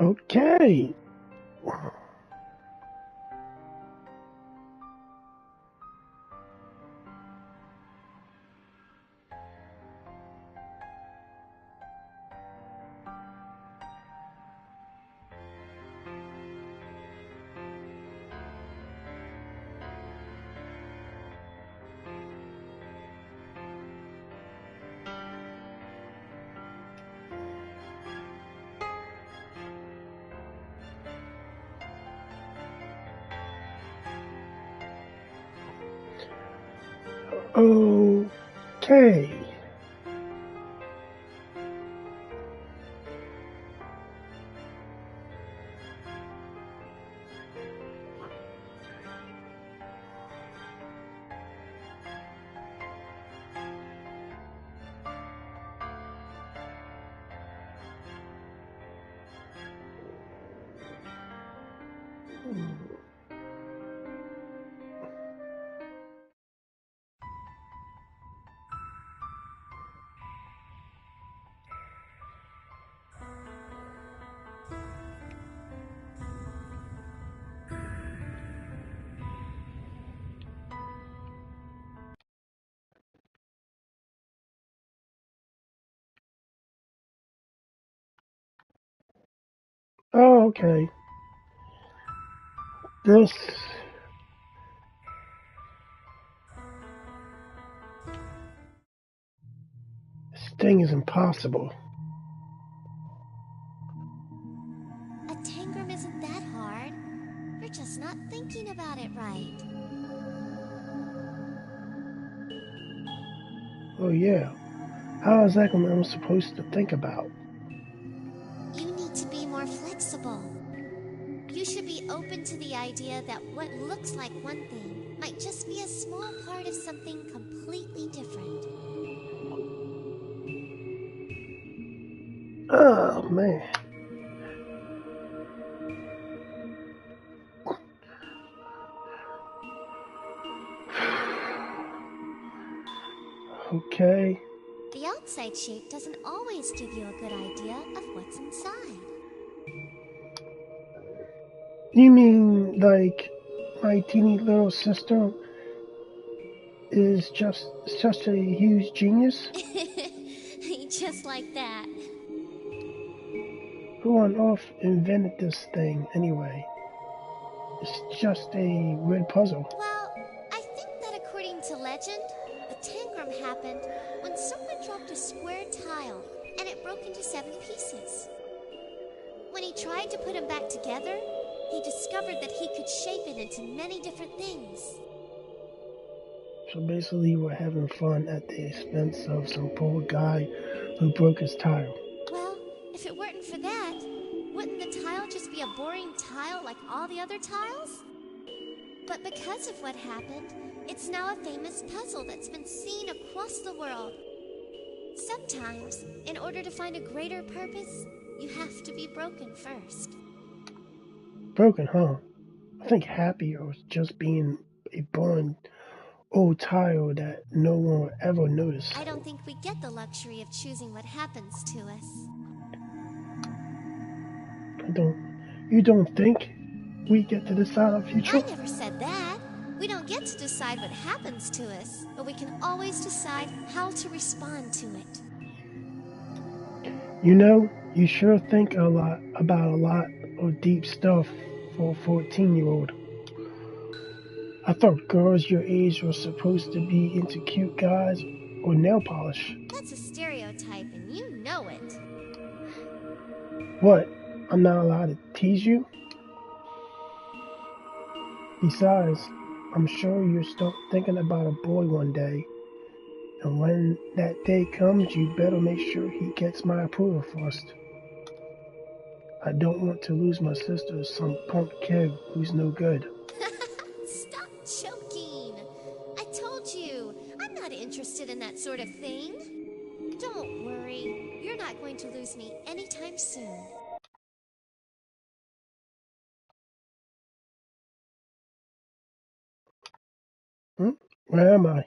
Okay. Okay. Oh, okay. This thing is impossible. A tangram isn't that hard. You're just not thinking about it right. Oh yeah. How is that I'm supposed to think about? You need to be more flexible. You should be open to the idea that what looks like one thing might just be a small part of something completely different. Oh man. Okay. The outside shape doesn't always give you a good idea of what's inside. You mean like my teeny little sister is just such a huge genius? Just like that. Who on earth invented this thing anyway? It's just a weird puzzle. Well, I think that according to legend, the tangram happened when someone dropped a square tile and it broke into 7 pieces. When he tried to put them back together, he discovered that he could shape it into many different things. So basically, we're having fun at the expense of some poor guy who broke his tile. Well, if it weren't for that, wouldn't the tile just be a boring tile like all the other tiles? But because of what happened, it's now a famous puzzle that's been seen across the world. Sometimes, in order to find a greater purpose, you have to be broken first. Broken, huh? I think happy or just being a boring old tile that no one will ever notice. I don't think we get the luxury of choosing what happens to us. I don't. You don't think we get to decide our future? I never said that. We don't get to decide what happens to us, but we can always decide how to respond to it. You know, you sure think a lot about a lot of deep stuff for a 14-year-old. I thought girls your age were supposed to be into cute guys or nail polish. That's a stereotype, and you know it. What? I'm not allowed to tease you? Besides, I'm sure you'll start thinking about a boy one day. And when that day comes, you better make sure he gets my approval first. I don't want to lose my sister to some punk kid who's no good. Stop choking. I told you, I'm not interested in that sort of thing. Don't worry, you're not going to lose me anytime soon. Hmm? Where am I?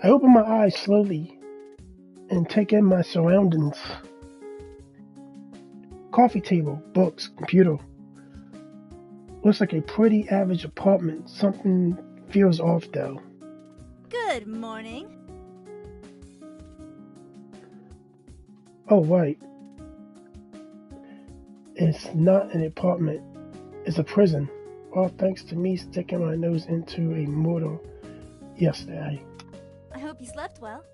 I open my eyes slowly and take in my surroundings. Coffee table, books, computer. Looks like a pretty average apartment. Something feels off though. Good morning. Oh, right. It's not an apartment. It's a prison. All thanks to me sticking my nose into a mortar yesterday. I hope you slept well.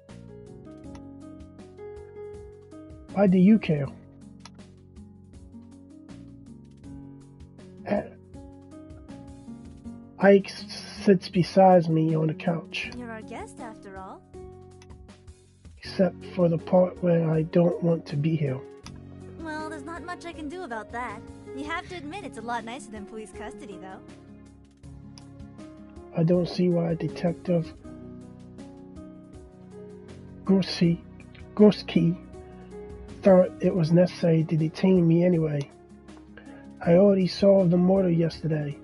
Why do you care? Ike sits beside me on the couch, You're our guest after all. except for the part where I don't want to be here. Well, there's not much I can do about that. You have to admit it's a lot nicer than police custody, though. I don't see why Detective Gorski thought it was necessary to detain me anyway. I already solved the murder yesterday.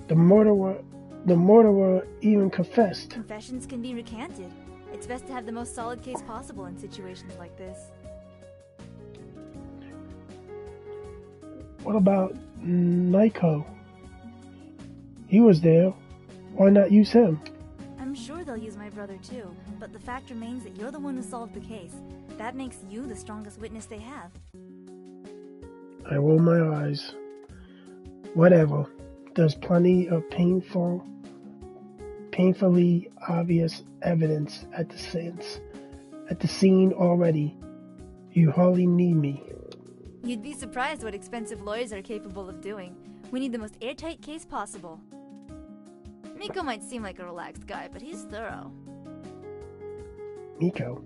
The murderer even confessed. Confessions can be recanted. It's best to have the most solid case possible in situations like this. What about Nico? He was there. Why not use him? I'm sure they'll use my brother too, but the fact remains that you're the one who solved the case. That makes you the strongest witness they have. I roll my eyes. Whatever. There's plenty of painfully obvious evidence at the scene already. You hardly need me. You'd be surprised what expensive lawyers are capable of doing. We need the most airtight case possible. Miko might seem like a relaxed guy, but he's thorough. Miko?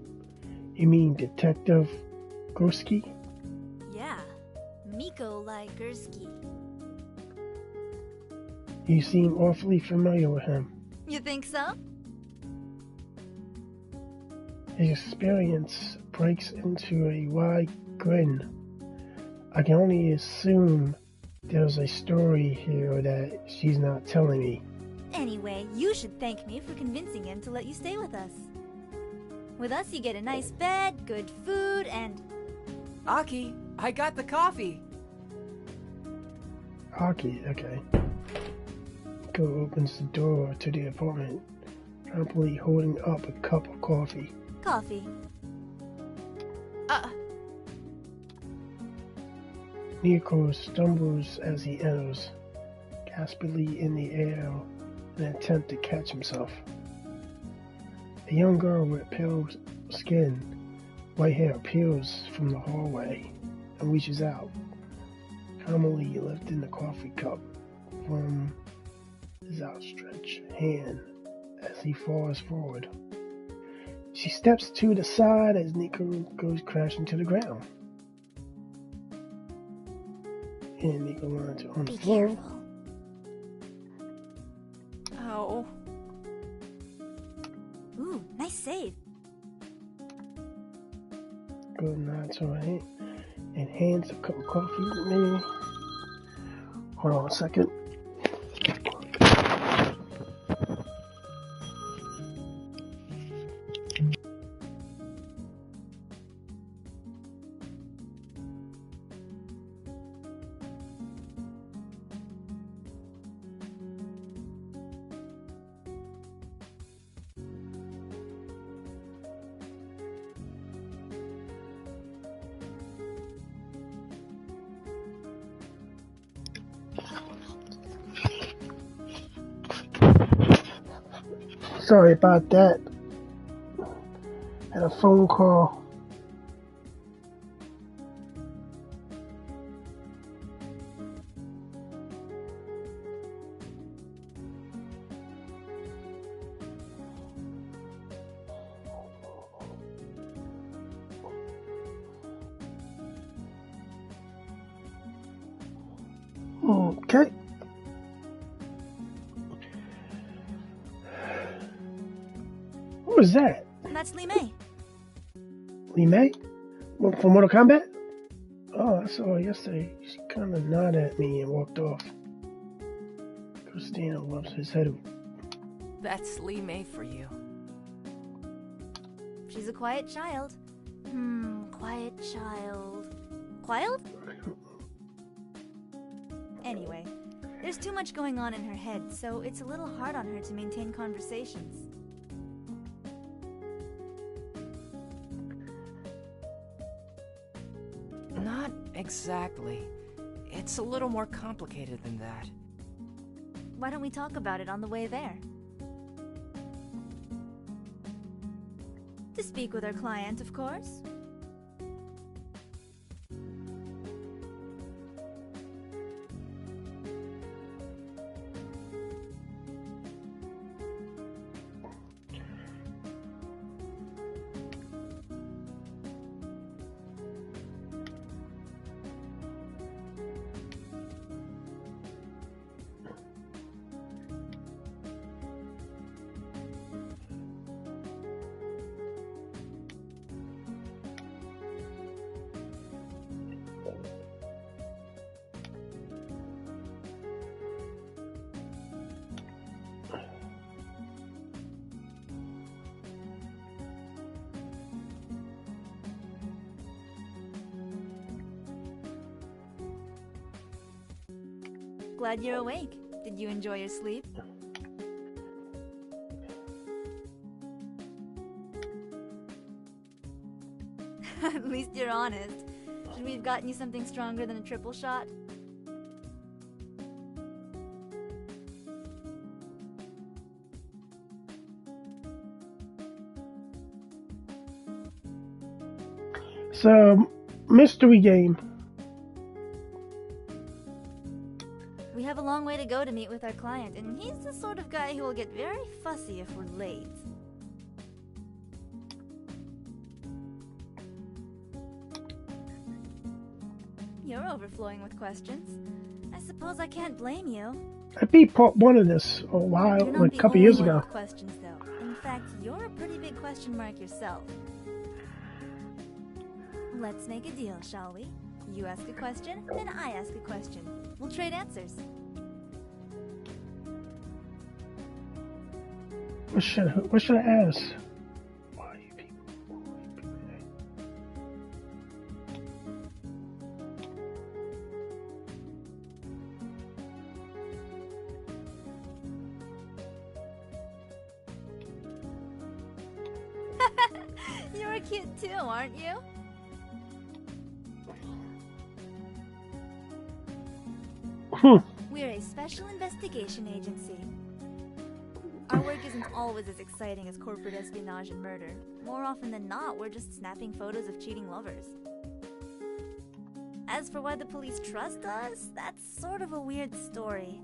You mean Detective Gorski? Yeah, Miko Gursky. You seem awfully familiar with him. You think so? His experience breaks into a wide grin. I can only assume there's a story here that she's not telling me. Anyway, you should thank me for convincing him to let you stay with us. With us, you get a nice bed, good food, and... Aki, I got the coffee. Hockey, okay. Miko opens the door to the apartment, promptly holding up a cup of coffee. Coffee. Miko stumbles as he enters, gaspingly in the air in an attempt to catch himself. A young girl with pale skin, white hair appears from the hallway and reaches out, calmly lifting the coffee cup from his outstretched hand as he falls forward. She steps to the side as Nico goes crashing to the ground. And Nico lands on the floor. Careful. Oh. Ooh, nice save. Go nods her hand and hands a cup of coffee to me. Hold on a second. Sorry about that. Had a phone call. Okay. What was that? That's Lee May. Lee May? From Mortal Kombat? Oh, I saw her yesterday. She kind of nodded at me and walked off. Christina loves his head. That's Lee May for you. She's a quiet child. Quiet child. Quiet? Anyway, there's too much going on in her head, so it's a little hard on her to maintain conversations. Not exactly. It's a little more complicated than that. Why don't we talk about it on the way there? To speak with our client, of course. Glad you're awake. Did you enjoy your sleep? At least you're honest. Should we have gotten you something stronger than a triple shot? It's a mystery game. We have a long way to go to meet with our client, and he's the sort of guy who will get very fussy if we're late. You're overflowing with questions. I suppose I can't blame you. I beat part 1 of this a while, You're not like a the couple only years one ago. with questions, though. In fact, you're a pretty big question mark yourself. Let's make a deal, shall we? You ask a question, then I ask a question. We'll trade answers. What should I ask? Why are you people? You're a kid too, aren't you? We're a special investigation agency. Our work isn't always as exciting as corporate espionage and murder. More often than not, we're just snapping photos of cheating lovers. As for why the police trust us, that's sort of a weird story.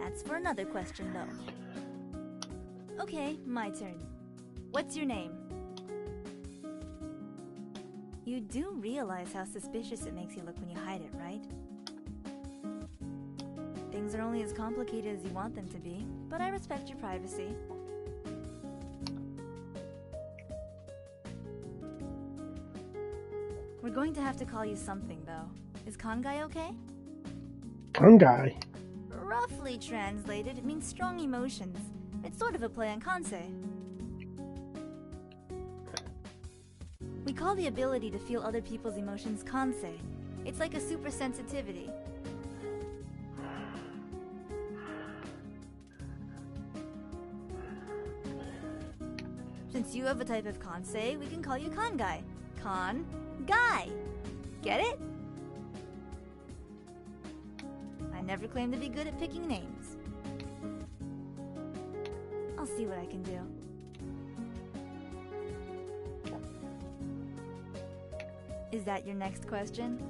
That's for another question, though. Okay, my turn. What's your name? You do realize how suspicious it makes you look when you hide it, right? Things are only as complicated as you want them to be, but I respect your privacy. We're going to have to call you something, though. Is Kensai okay? Kensai. Roughly translated, it means strong emotions. It's sort of a play on Kensai. We call the ability to feel other people's emotions Kensai. It's like a super sensitivity. Since you have a type of Kensai, we can call you Kensai. Con-guy. Get it? I never claimed to be good at picking names. I'll see what I can do. Is that your next question?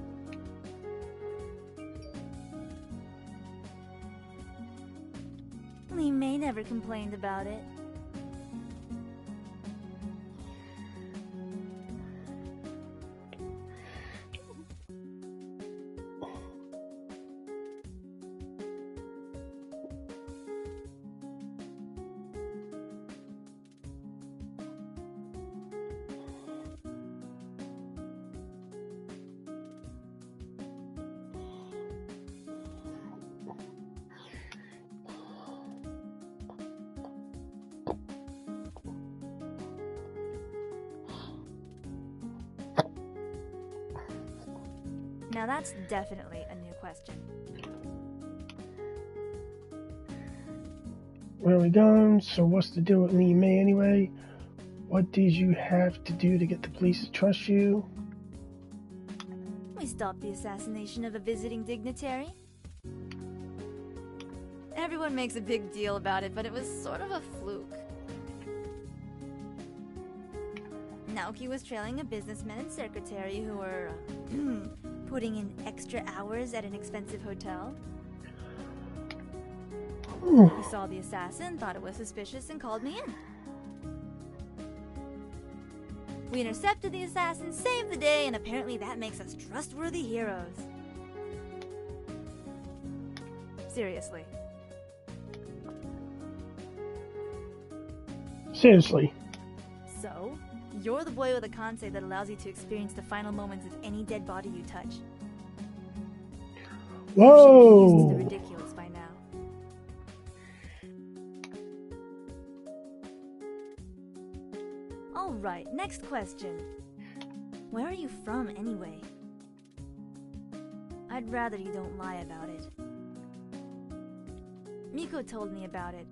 Lee May never complained about it. Now that's definitely a new question. Where are we going? So what's the deal with Lee May anyway? What did you have to do to get the police to trust you? We stopped the assassination of a visiting dignitary. Everyone makes a big deal about it, but it was sort of a fluke. Naoki was trailing a businessman and secretary who were putting in extra hours at an expensive hotel. He saw the assassin, thought it was suspicious, and called me in. We intercepted the assassin, saved the day, and apparently that makes us trustworthy heroes. Seriously. Seriously. So, you're the boy with a Kensai that allows you to experience the final moments of any dead body you touch. Whoa! You should be used to the ridiculous by now. Alright, next question. Where are you from, anyway? I'd rather you don't lie about it. Miko told me about it.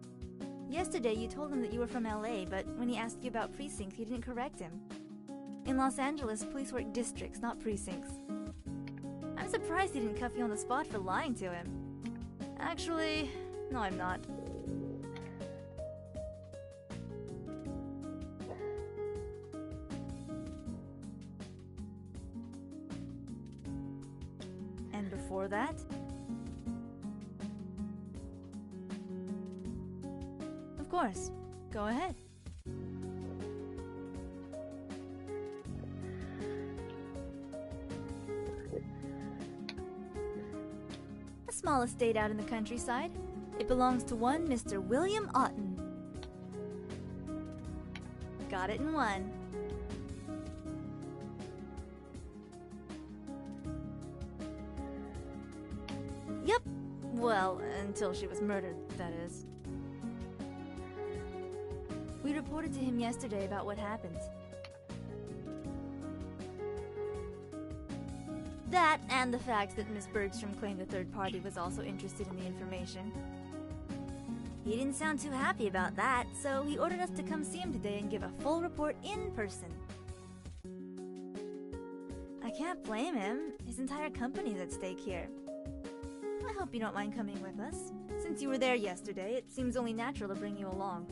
Yesterday, you told him that you were from LA, but when he asked you about precincts, you didn't correct him. In Los Angeles, police work districts, not precincts. I'm surprised he didn't cuff you on the spot for lying to him. Actually, no, I'm not. And before that? Of course. Go ahead. A small estate out in the countryside. It belongs to one Mr. William Otten. Got it in one. Yep. Well, until she was murdered, that is. We reported to him yesterday about what happened. That, and the fact that Miss Bergstrom claimed a third party was also interested in the information. He didn't sound too happy about that, so he ordered us to come see him today and give a full report in person. I can't blame him. His entire company's at stake here. I hope you don't mind coming with us. Since you were there yesterday, it seems only natural to bring you along.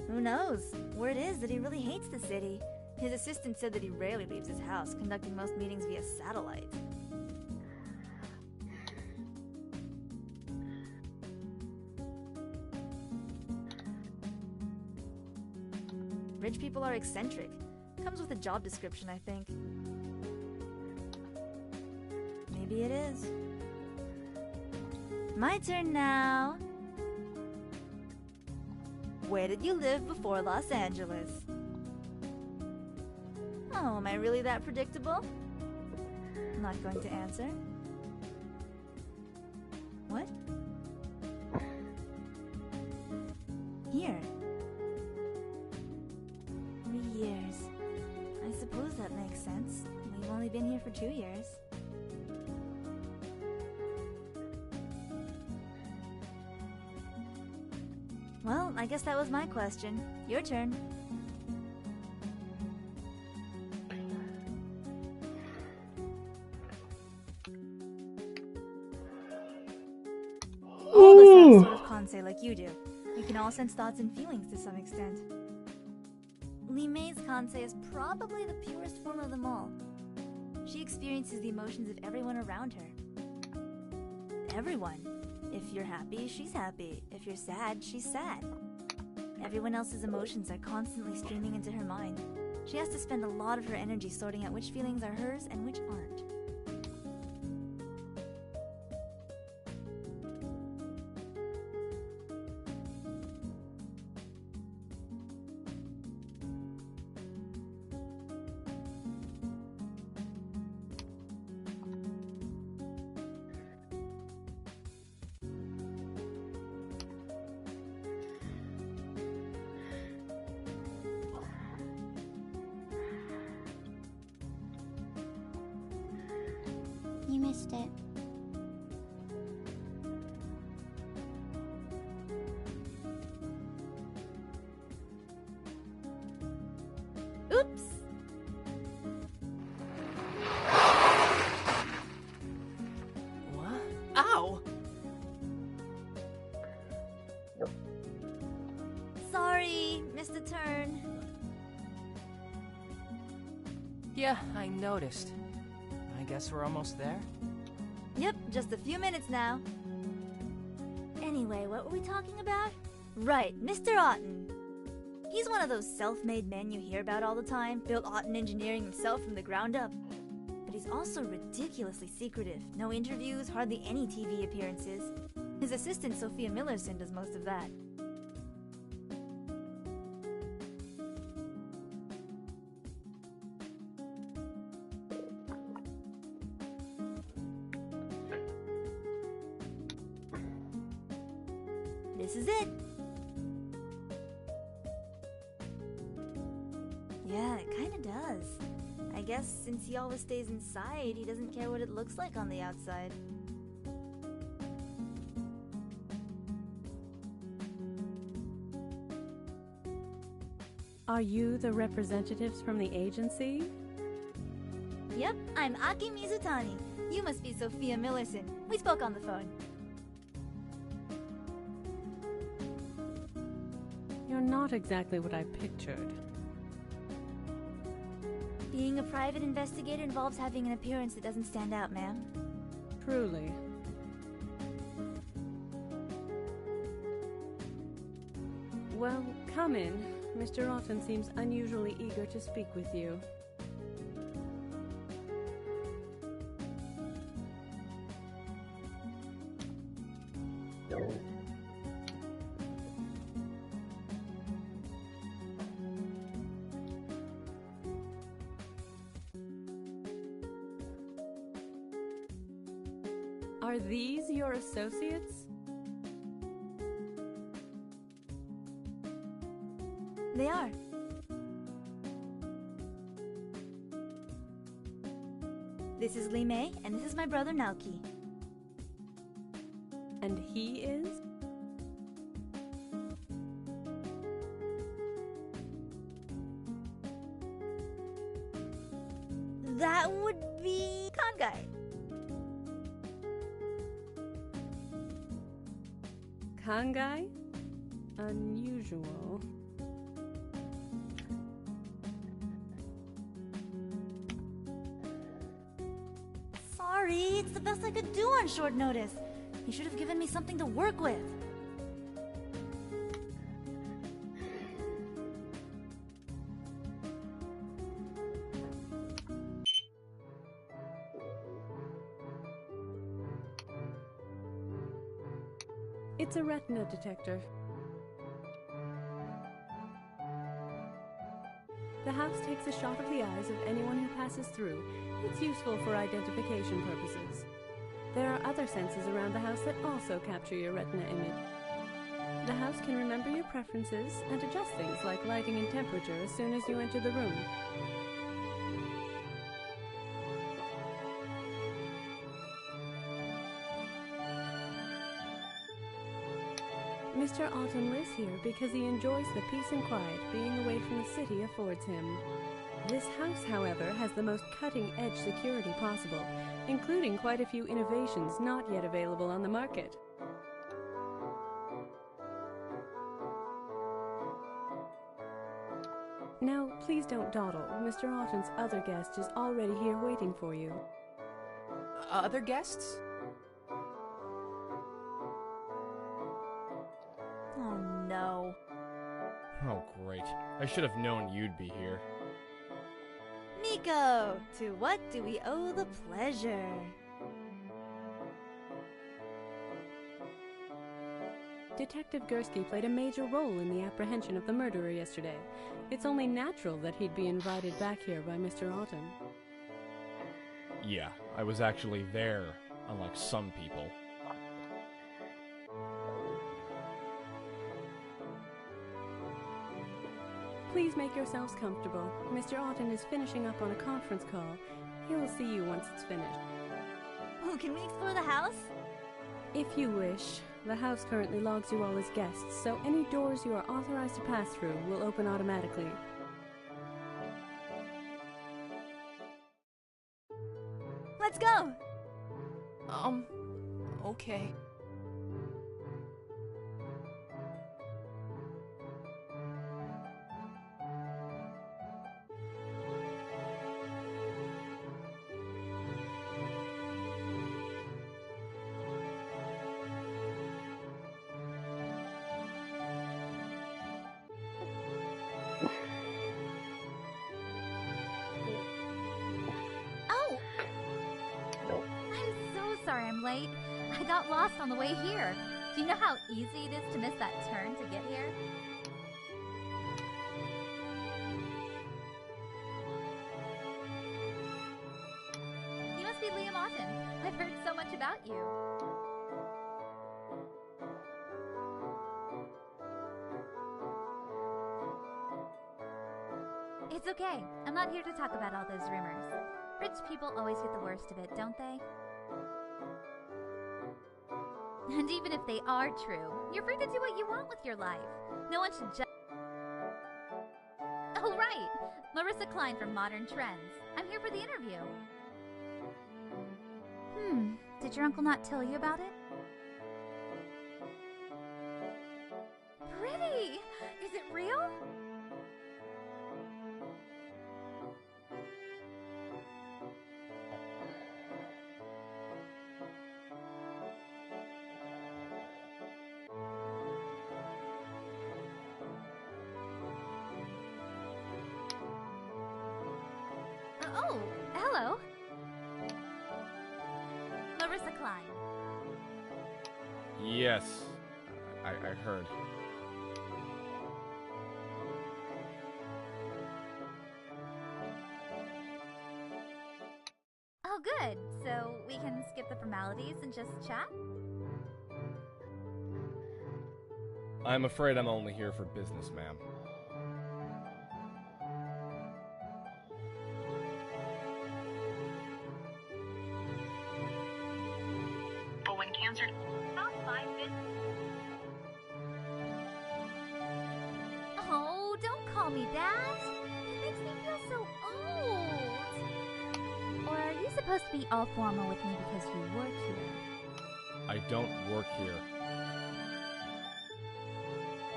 Who knows? Word is that he really hates the city. His assistant said that he rarely leaves his house, conducting most meetings via satellite. Rich people are eccentric. Comes with a job description, I think. Maybe it is. My turn now. Where did you live before Los Angeles? Oh, am I really that predictable? Not going to answer. What? Here. 3 years. I suppose that makes sense. We've only been here for 2 years. Well, I guess that was my question. Your turn. All of us have a sort of Kensai like you do. We can all sense thoughts and feelings to some extent. Lee May's Kensai is probably the purest form of them all. She experiences the emotions of everyone around her. Everyone. If you're happy, she's happy. If you're sad, she's sad. Everyone else's emotions are constantly streaming into her mind. She has to spend a lot of her energy sorting out which feelings are hers and which aren't. missed it. Oops! What? Ow! Sorry, missed a turn. Yeah, I noticed. I guess we're almost there? Yep, just a few minutes now. Anyway, what were we talking about? Right, Mr. Otten. He's one of those self-made men you hear about all the time, built Otten Engineering himself from the ground up. But he's also ridiculously secretive. No interviews, hardly any TV appearances. His assistant, Sophia Millerson, does most of that. This is it. Yeah, it kinda does. I guess since he always stays inside, he doesn't care what it looks like on the outside. Are you the representatives from the agency? Yep, I'm Aki Mizutani. You must be Sophia Millerson. We spoke on the phone. You're not exactly what I pictured. Being a private investigator involves having an appearance that doesn't stand out, ma'am. Truly. Well, come in. Mr. Otten seems unusually eager to speak with you. Are these your associates? They are. This is Lee Mei, and this is my brother Naoki. And he is? That would be Kangai. Kangai? Unusual. Sorry, it's the best I could do on short notice. You should have given me something to work with. It's a retina detector. The house takes a shot of the eyes of anyone who passes through. It's useful for identification purposes. There are other sensors around the house that also capture your retina image. The house can remember your preferences and adjust things like lighting and temperature as soon as you enter the room. Mr. Otten lives here because he enjoys the peace and quiet being away from the city affords him. This house, however, has the most cutting-edge security possible, including quite a few innovations not yet available on the market. Now, please don't dawdle. Mr. Otten's other guest is already here waiting for you. Other guests? Oh no. Oh, great. I should have known you'd be here. Nico, to what do we owe the pleasure? Detective Gursky played a major role in the apprehension of the murderer yesterday. It's only natural that he'd be invited back here by Mr. Otten. Yeah, I was actually there, unlike some people. Please make yourselves comfortable. Mr. Otten is finishing up on a conference call. He'll see you once it's finished. Oh, can we explore the house? If you wish. The house currently logs you all as guests, so any doors you are authorized to pass through will open automatically. Let's go! Okay. Oh! I'm so sorry I'm late. I got lost on the way here. Do you know how easy it is to miss that turn to get here? You must be Liam Otten. I've heard so much about you. It's okay. I'm not here to talk about all those rumors. Rich people always get the worst of it, don't they? And even if they are true, you're free to do what you want with your life. No one should judge. Oh, right! Marissa Klein from Modern Trends. I'm here for the interview. Did your uncle not tell you about it? Pretty! Is it real? Oh, hello. Marissa Klein. Yes, I heard. Oh, good. So we can skip the formalities and just chat? I'm afraid I'm only here for business, ma'am. But when cancer... Not my business. Oh, don't call me that. It makes me feel so old. Or are you supposed to be all formal with me because you work here? I don't work here.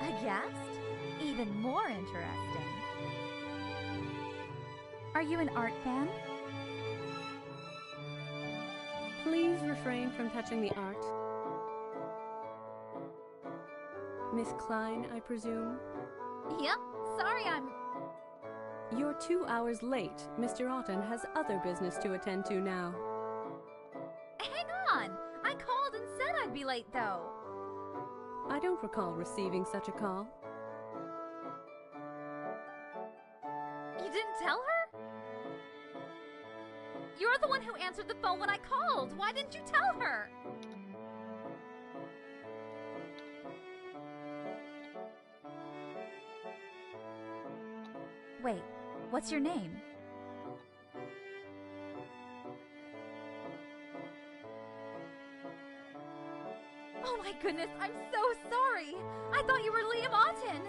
A guest? Even more interesting. Are you an art fan? Please refrain from touching the art. Miss Klein, I presume? Yep. Sorry, I'm... You're 2 hours late. Mr. Otten has other business to attend to now. Hang on! I called and said I'd be late, though. I don't recall receiving such a call. You didn't tell her? You're the one who answered the phone when I called. Why didn't you tell her? Wait, what's your name? Oh my goodness, I'm so sorry! I thought you were Liam Otten!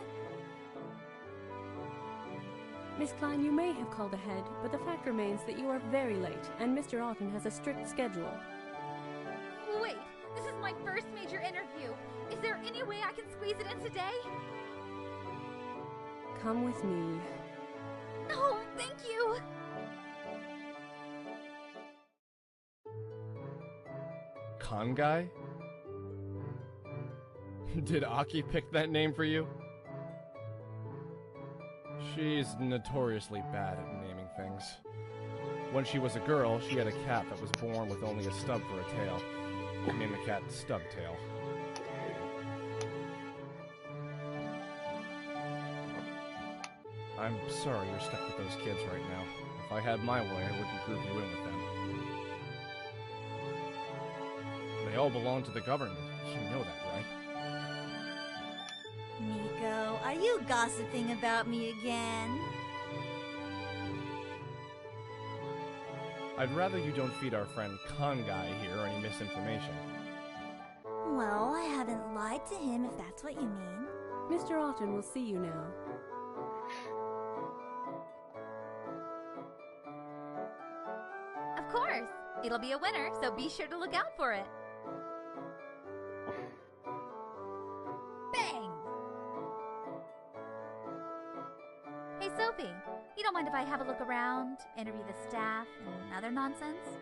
Miss Klein, you may have called ahead, but the fact remains that you are very late, and Mr. Otten has a strict schedule. Wait, this is my first major interview. Is there any way I can squeeze it in today? Come with me. Oh, thank you! Con guy? Did Aki pick that name for you? She's notoriously bad at naming things. When she was a girl, she had a cat that was born with only a stub for a tail. She named the cat Stubtail. I'm sorry you're stuck with those kids right now. If I had my way, I wouldn't group you in with them. They all belong to the government. You know that, right? Nico, are you gossiping about me again? I'd rather you don't feed our friend Kensai here any misinformation. Well, I haven't lied to him, if that's what you mean. Mr. Otten will see you now. Of course! It'll be a winner, so be sure to look out for it. Bang! Hey, Sophie, you don't mind if I have a look around, interview the staff, and other nonsense?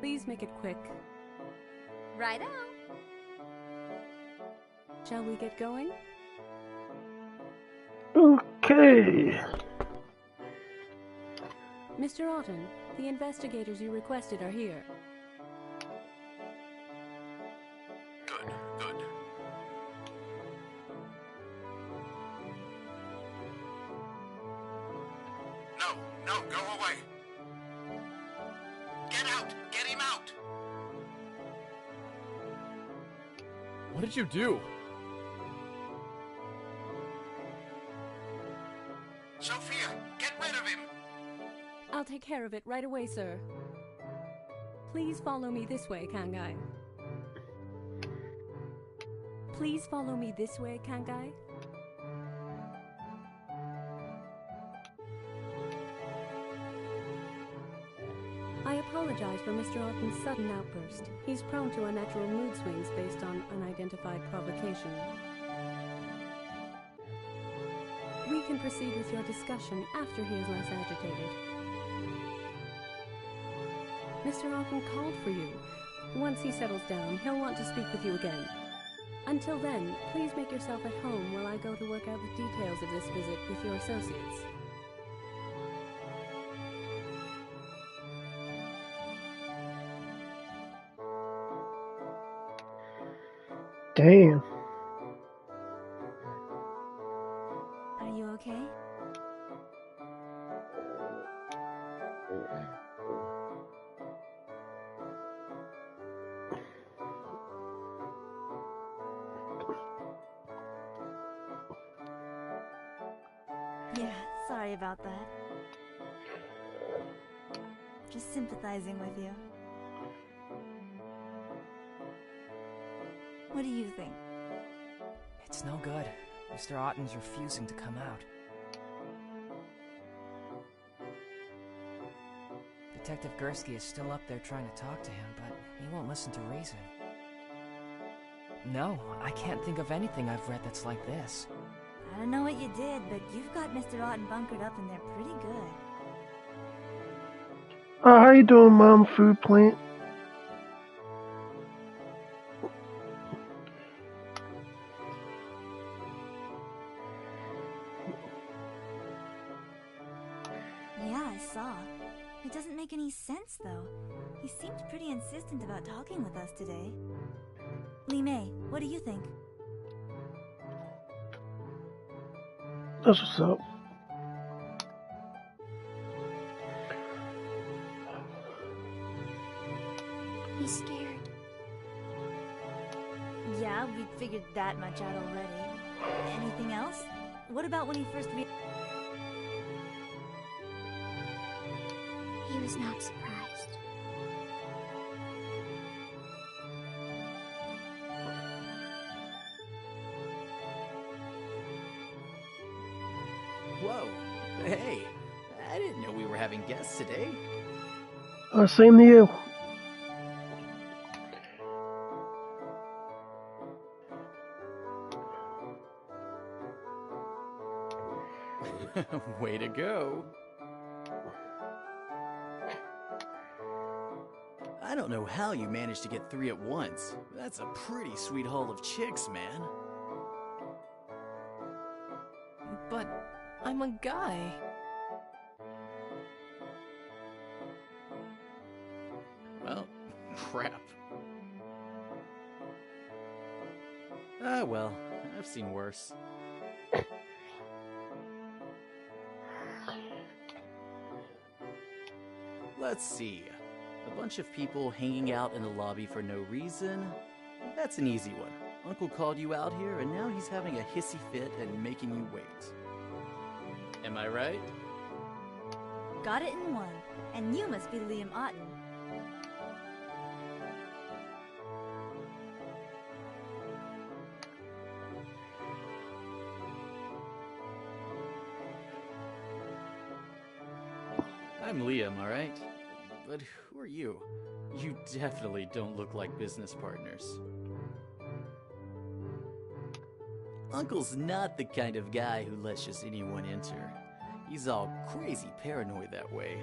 Please make it quick. Righto! Shall we get going? Okay. Mr. Otten, the investigators you requested are here. Good, good. No, no, go away. Get out! Get him out! What did you do? Sophia, get rid of him! I'll take care of it right away, sir. Please follow me this way, Kensai. Please follow me this way, Kensai. I apologize for Mr. Otten's sudden outburst. He's prone to unnatural mood swings based on unidentified provocation. We can proceed with your discussion after he is less agitated. Mr. Otten called for you. Once he settles down, he'll want to speak with you again. Until then, please make yourself at home while I go to work out the details of this visit with your associates. Damn. Are you okay? Yeah, sorry about that. Just sympathizing with you. What do you think? It's no good. Mr. Otten's refusing to come out. Detective Gursky is still up there trying to talk to him, but he won't listen to reason. No, I can't think of anything I've read that's like this. I don't know what you did, but you've got Mr. Otten bunkered up in there pretty good. How you doing, Mom? Food plant? Yeah, I saw. It doesn't make any sense, though. He seemed pretty insistent about talking with us today. Lee May, what do you think? That's what's up. He's scared. Yeah, we figured that much out already. Anything else? What about when he first He was not surprised. Whoa. Hey, I didn't know we were having guests today. Same to you. Way to go. I don't know how you managed to get 3 at once. That's a pretty sweet haul of chicks, man. But I'm a guy. Well, crap. Ah, well, I've seen worse. Let's see. A bunch of people hanging out in the lobby for no reason? That's an easy one. Uncle called you out here, and now he's having a hissy fit and making you wait. Am I right? Got it in one. And you must be Liam Otten. I'm Liam, alright? But who are you? You definitely don't look like business partners. Uncle's not the kind of guy who lets just anyone enter. He's all crazy paranoid that way.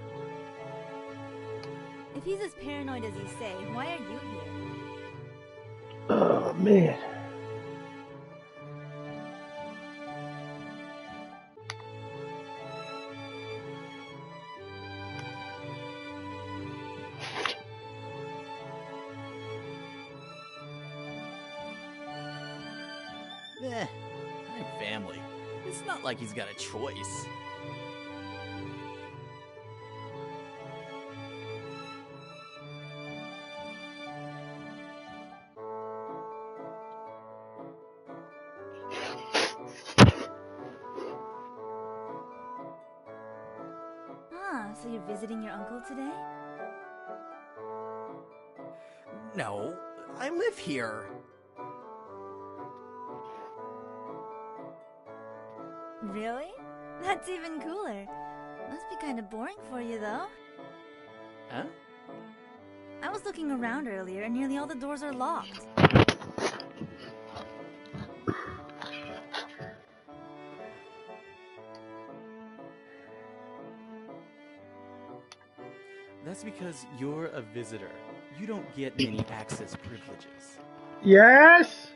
If he's as paranoid as you say, why are you here? Oh, man. I'm family. It's not like he's got a choice. Ah, so you're visiting your uncle today? No, I live here. Really? That's even cooler. Must be kind of boring for you, though. Huh? I was looking around earlier, and nearly all the doors are locked. That's because you're a visitor. You don't get many access privileges. Yes?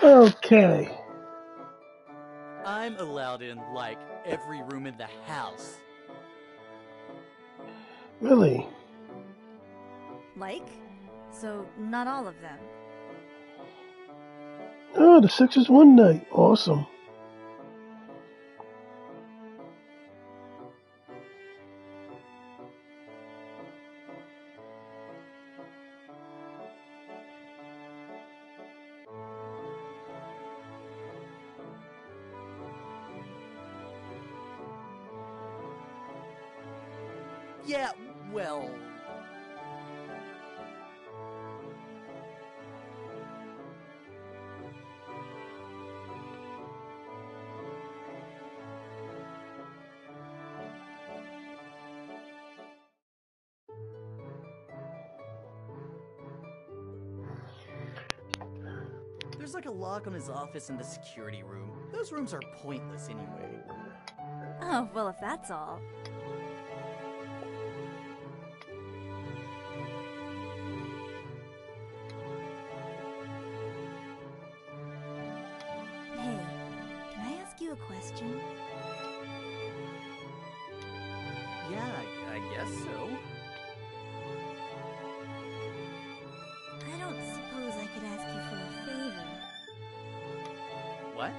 Okay. I'm allowed in, like, every room in the house. Really? Like? So, not all of them. Oh, the Sixers won night. Awesome. Yeah, well... There's like a lock on his office in the security room. Those rooms are pointless anyway. Oh, well, if that's all. Hey, can I ask you a question? Yeah, I guess so. I don't suppose I could ask you for a favor. What?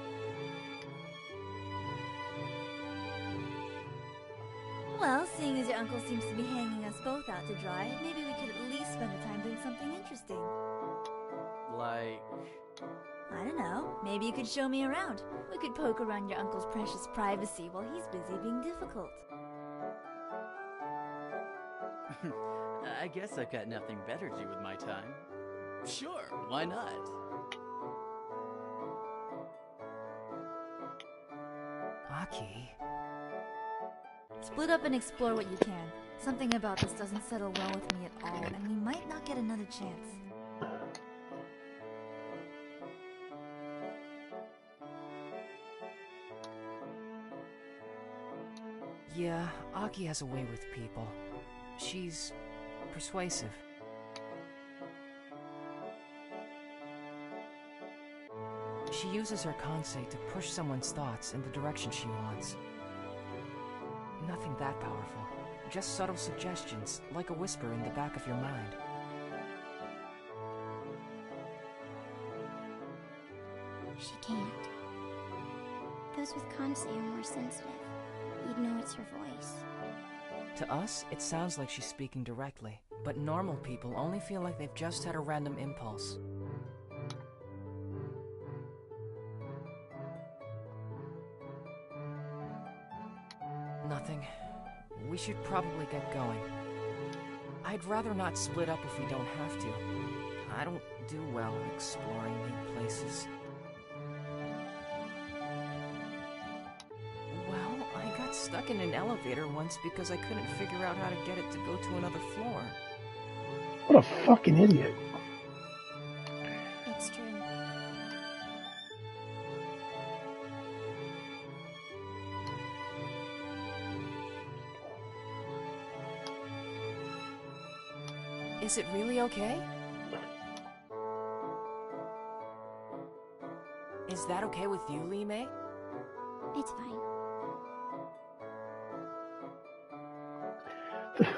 Well, seeing as your uncle seems to be hanging us both out to dry, maybe we could at least spend the time doing something interesting. Like... I don't know. Maybe you could show me around. We could poke around your uncle's precious privacy while he's busy being difficult. I guess I've got nothing better to do with my time. Sure, why not? Aki. Split up and explore what you can. Something about this doesn't settle well with me at all, and we might not get another chance. Yeah, Aki has a way with people. She's persuasive. She uses her Kensai to push someone's thoughts in the direction she wants. Nothing that powerful. Just subtle suggestions, like a whisper in the back of your mind. She can't. Those with Kensai are more sensitive. You'd know it's her voice. To us, it sounds like she's speaking directly, but normal people only feel like they've just had a random impulse. Nothing. We should probably get going. I'd rather not split up if we don't have to. I don't do well exploring new places. Well, I got stuck in an elevator once because I couldn't figure out how to get it to go to another floor. What a fucking idiot. It's true. Is it really okay? Is that okay with you, Lee May? It's fine.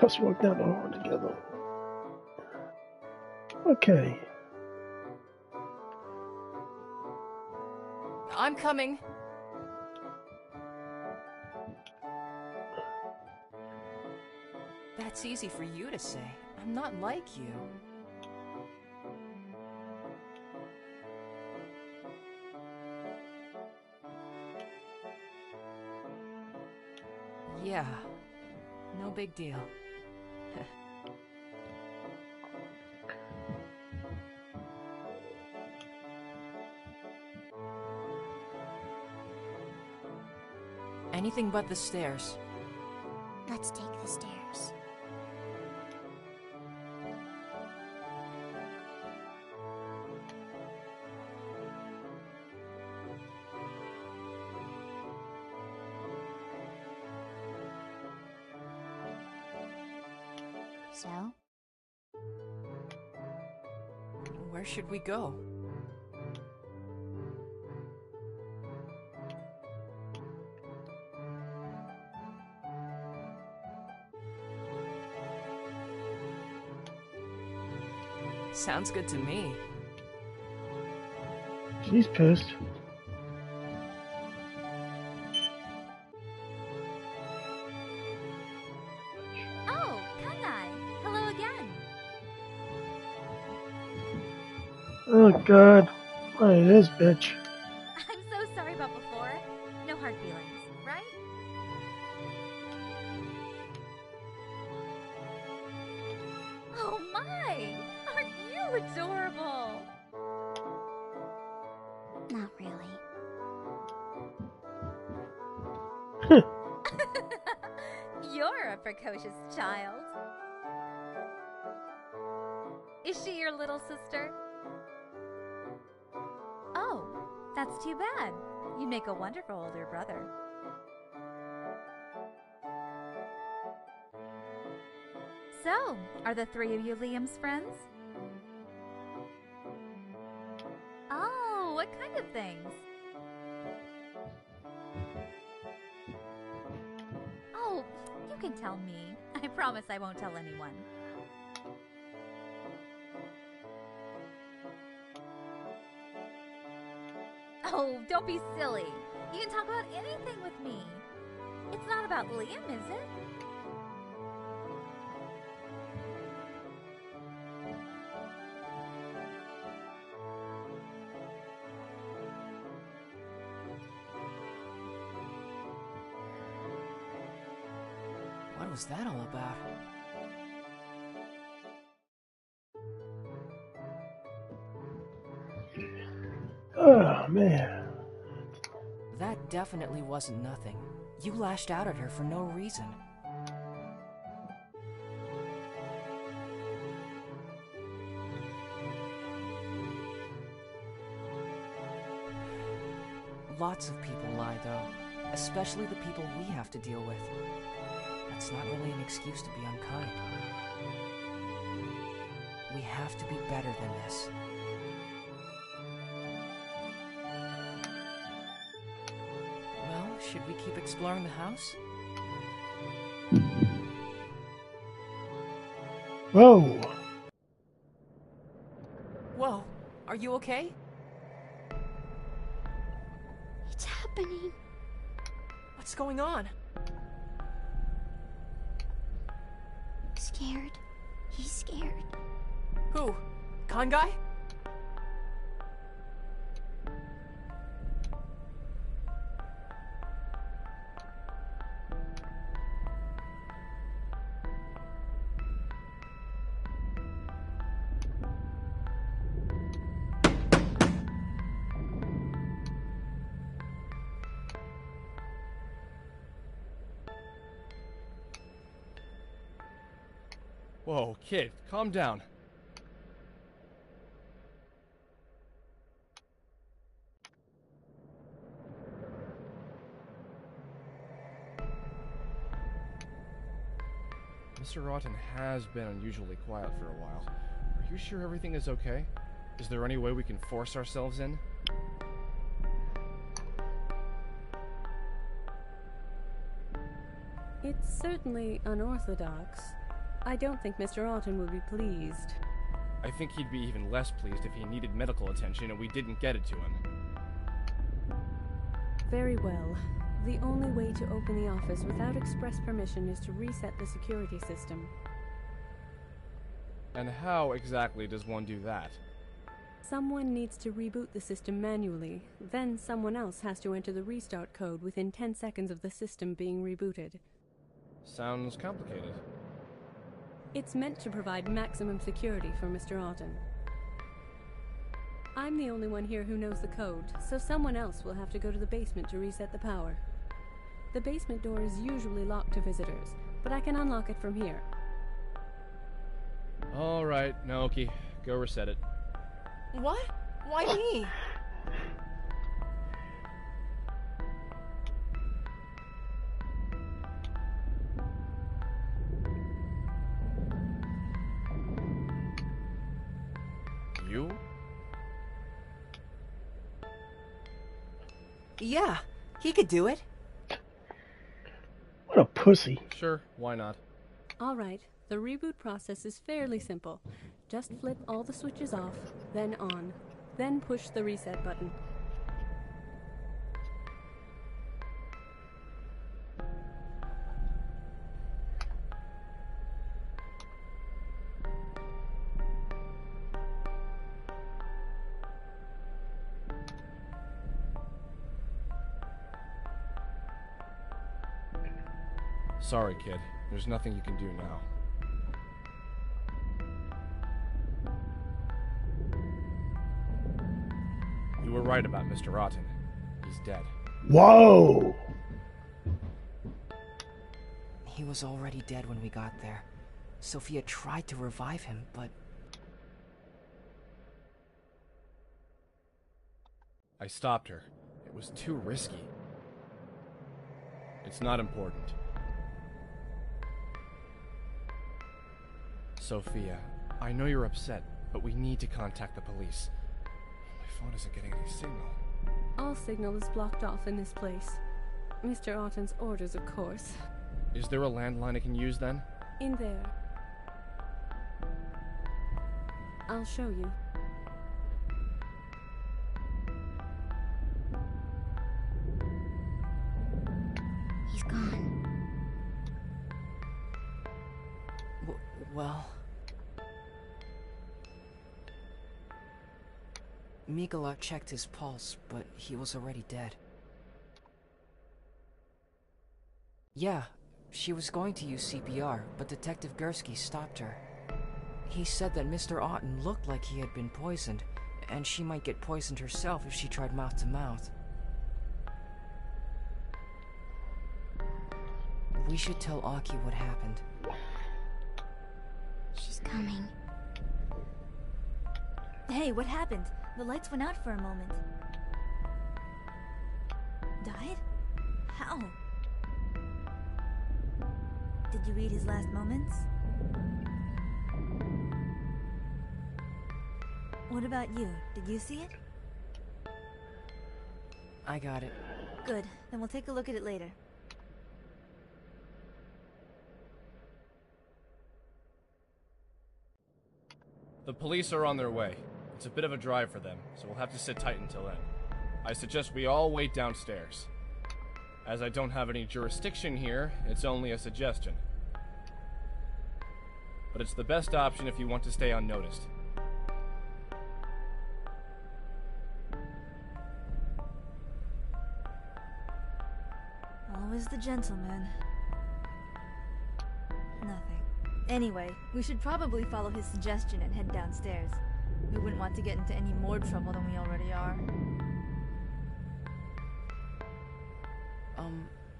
Let's walk down the hall together. Okay. I'm coming. That's easy for you to say. I'm not like you. Yeah, no big deal. Anything but the stairs. Let's take the stairs. So? Where should we go? Sounds good to me. She's pissed. Oh, Kensai! Hello again! Oh god. What is this bitch? I'm so sorry about before. No hard feelings, right? Oh my! Aren't you adorable? Not really. You're a precocious child. Is she your little sister? Oh, that's too bad. You'd make a wonderful older brother. So, are the three of you Liam's friends? Oh, what kind of things? Oh, you can tell me. I promise I won't tell anyone. Oh, don't be silly. You can talk about anything with me. It's not about Liam, is it? What was that all about? Oh man. That definitely wasn't nothing. You lashed out at her for no reason. Lots of people lie, though. Especially the people we have to deal with. That's not really an excuse to be unkind. We have to be better than this. Well, should we keep exploring the house? Whoa. Whoa, are you okay? It's happening. What's going on? Scared. He's scared. Who? Con guy? Whoa, kid, calm down. Mr. Rotten has been unusually quiet for a while. Are you sure everything is okay? Is there any way we can force ourselves in? It's certainly unorthodox. I don't think Mr. Alton would be pleased. I think he'd be even less pleased if he needed medical attention and we didn't get it to him. Very well. The only way to open the office without express permission is to reset the security system. And how exactly does one do that? Someone needs to reboot the system manually, then someone else has to enter the restart code within 10 seconds of the system being rebooted. Sounds complicated. It's meant to provide maximum security for Mr. Alton. I'm the only one here who knows the code, so someone else will have to go to the basement to reset the power. The basement door is usually locked to visitors, but I can unlock it from here. Alright, Naoki, go reset it. What? Why me? You? Yeah, he could do it. What a pussy. Sure, why not? All right, The reboot process is fairly simple. Just flip all the switches off, then on. Then push the reset button. Sorry, kid. There's nothing you can do now. You were right about Mr. Otten. He's dead. Whoa! He was already dead when we got there. Sophia tried to revive him, but... I stopped her. It was too risky. It's not important. Sophia, I know you're upset, but we need to contact the police. My phone isn't getting any signal. All signal is blocked off in this place. Mr. Otten's orders, of course. Is there a landline I can use then? In there. I'll show you. He's gone. Well... Migala checked his pulse, but he was already dead. Yeah, she was going to use CPR, but Detective Gursky stopped her. He said that Mr. Otten looked like he had been poisoned, and she might get poisoned herself if she tried mouth to mouth. We should tell Aki what happened. She's coming. Hey, what happened? The lights went out for a moment. Died? How? Did you read his last moments? What about you? Did you see it? I got it. Good. Then we'll take a look at it later. The police are on their way. It's a bit of a drive for them, so we'll have to sit tight until then. I suggest we all wait downstairs. As I don't have any jurisdiction here, it's only a suggestion. But it's the best option if you want to stay unnoticed. Always the gentleman. Nothing. Anyway, we should probably follow his suggestion and head downstairs. We wouldn't want to get into any more trouble than we already are.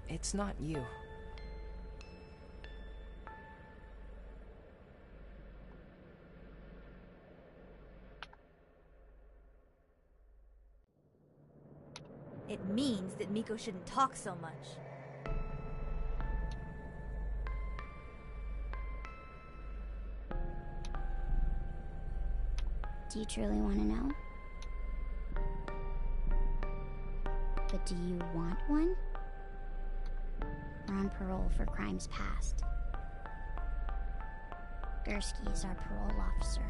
It's not you. It means that Miko shouldn't talk so much. Do you truly want to know? But do you want one? We're on parole for crimes past. Gursky is our parole officer.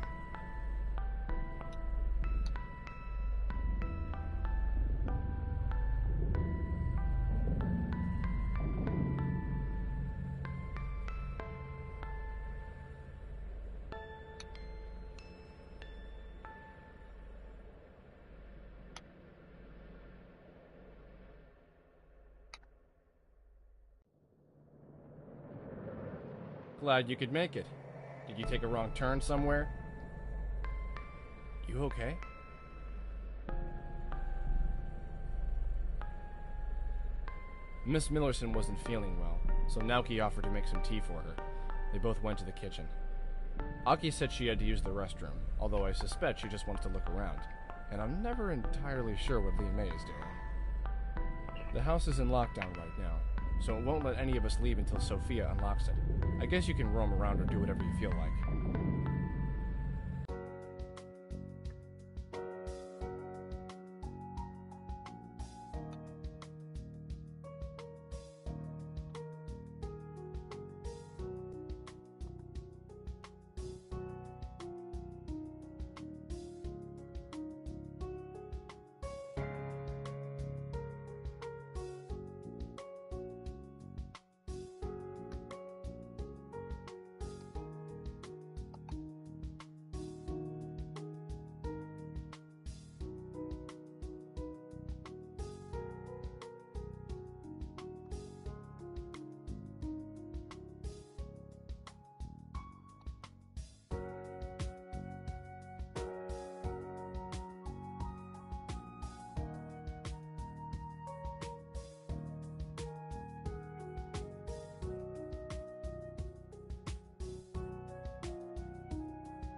Glad you could make it. Did you take a wrong turn somewhere? You okay? Miss Millerson wasn't feeling well, so Naoki offered to make some tea for her. They both went to the kitchen. Aki said she had to use the restroom, although I suspect she just wants to look around. And I'm never entirely sure what Lee May is doing. The house is in lockdown right now, so it won't let any of us leave until Sophia unlocks it. I guess you can roam around or do whatever you feel like.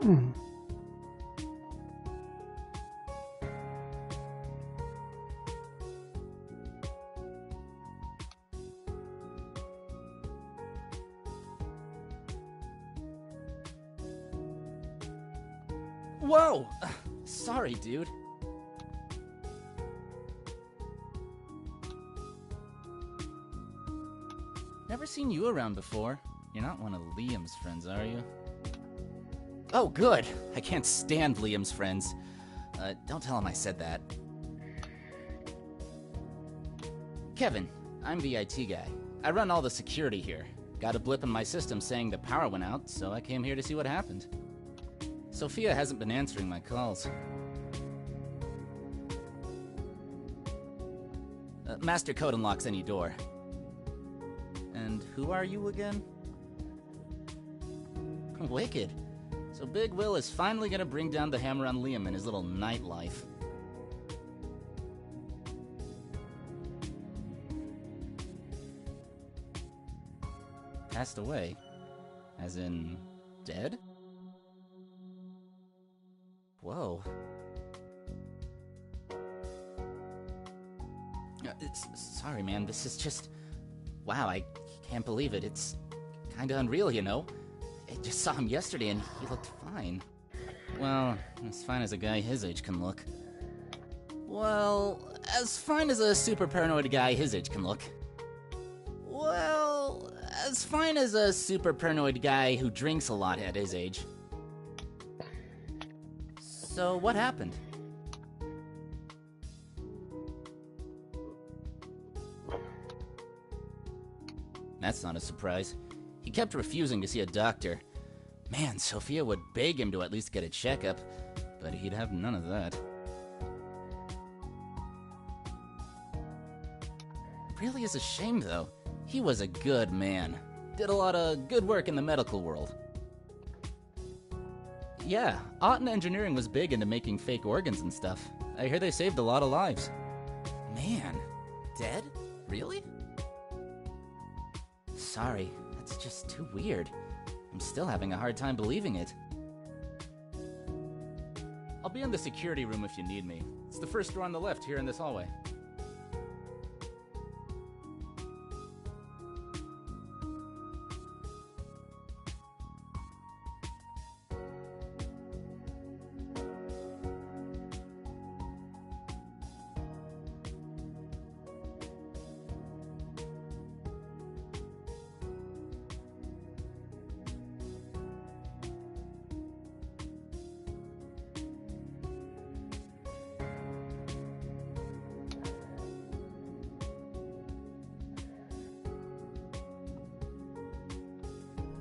Hmm. Whoa! Sorry, dude. Never seen you around before. You're not one of Liam's friends, are you? Oh, good. I can't stand Liam's friends. Don't tell him I said that. Kevin, I'm the IT guy. I run all the security here. Got a blip in my system saying the power went out, so I came here to see what happened. Sophia hasn't been answering my calls. Master code unlocks any door. And who are you again? Wicked. So Big Will is finally gonna bring down the hammer on Liam in his little nightlife. Passed away? As in, dead? Whoa. Sorry, man, this is just... Wow, I can't believe it. It's kinda unreal, you know? I just saw him yesterday and he looked fine. Well, as fine as a guy his age can look. Well, as fine as a super paranoid guy his age can look. Well, as fine as a super paranoid guy who drinks a lot at his age. So, what happened? That's not a surprise. He kept refusing to see a doctor. Man, Sophia would beg him to at least get a checkup, but he'd have none of that. Really is a shame, though. He was a good man. Did a lot of good work in the medical world. Yeah, Otten Engineering was big into making fake organs and stuff. I hear they saved a lot of lives. Man, dead? Really? Sorry, that's just too weird. I'm still having a hard time believing it. I'll be in the security room if you need me. It's the first door on the left here in this hallway.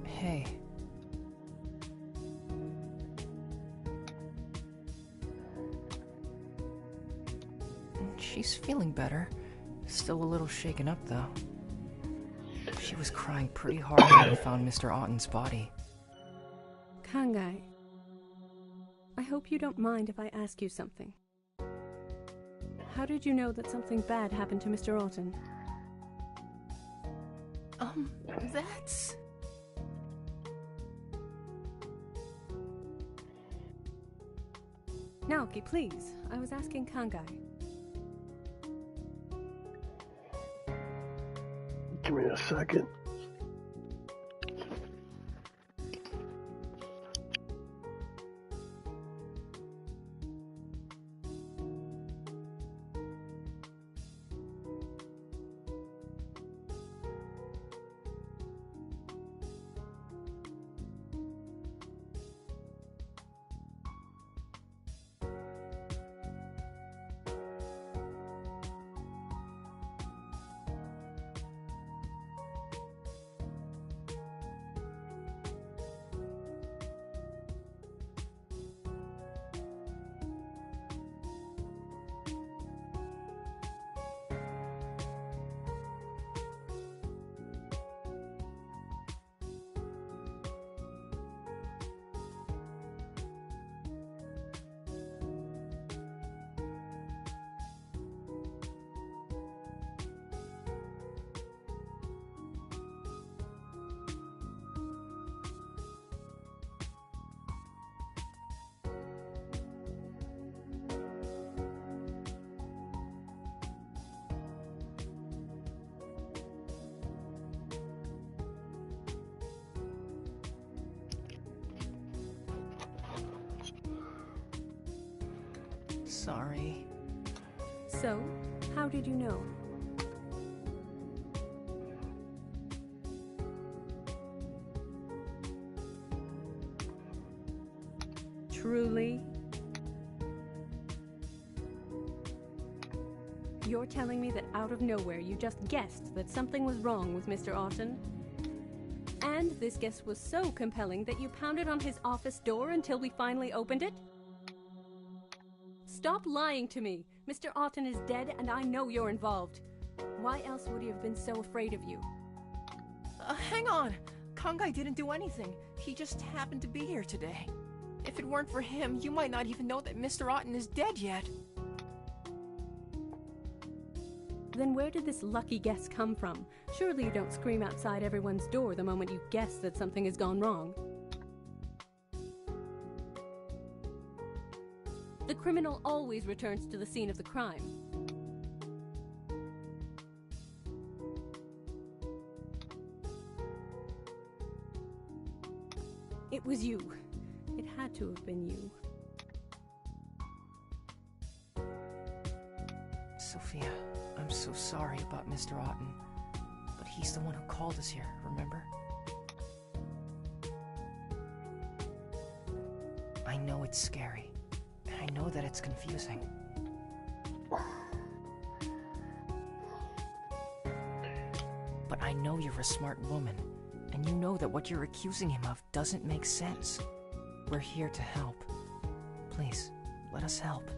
Hey. She's feeling better. Still a little shaken up, though. She was crying pretty hard when we found Mr. Otten's body. Kensai, I hope you don't mind if I ask you something. How did you know that something bad happened to Mr. Otten? That's... Naoki, please. I was asking Kensai. Give me a second. sorry. So, how did you know? Truly? You're telling me that out of nowhere you just guessed that something was wrong with Mr. Otten? And this guess was so compelling that you pounded on his office door until we finally opened it? Stop lying to me! Mr. Otten is dead and I know you're involved. Why else would he have been so afraid of you? Hang on! Kangai didn't do anything. He just happened to be here today. If it weren't for him, you might not even know that Mr. Otten is dead yet. Then where did this lucky guess come from? Surely you don't scream outside everyone's door the moment you guess that something has gone wrong. The criminal always returns to the scene of the crime. It was you. It had to have been you. Sophia, I'm so sorry about Mr. Otten, but he's the one who called us here, remember? I know it's scary, and I know that it's confusing. But I know you're a smart woman, and you know that what you're accusing him of doesn't make sense. We're here to help. Please, let us help.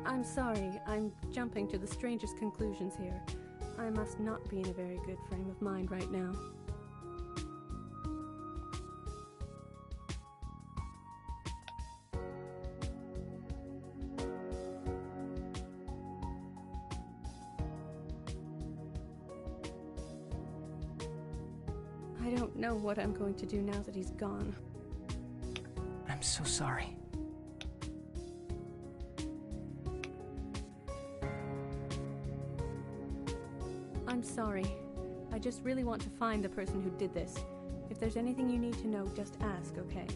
I'm sorry, I'm jumping to the strangest conclusions here. I must not be in a very good frame of mind right now. I don't know what I'm going to do now that he's gone. I'm so sorry. I'm sorry. I just really want to find the person who did this. If there's anything you need to know, just ask, okay?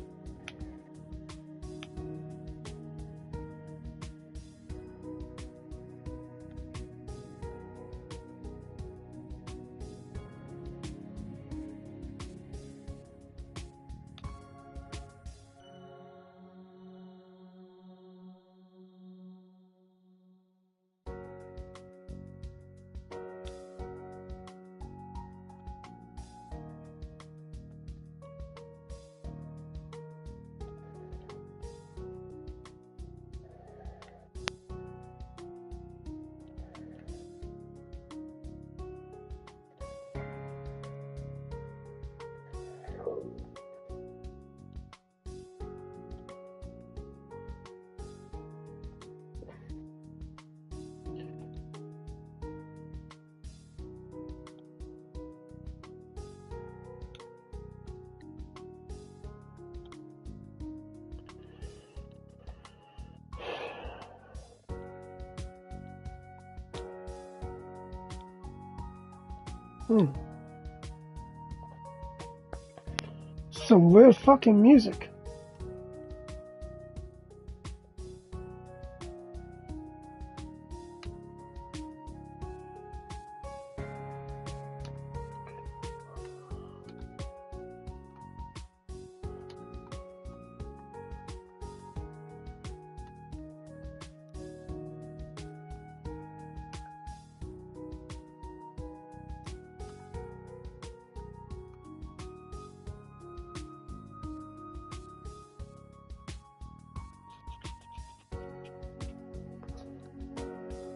Some weird fucking music.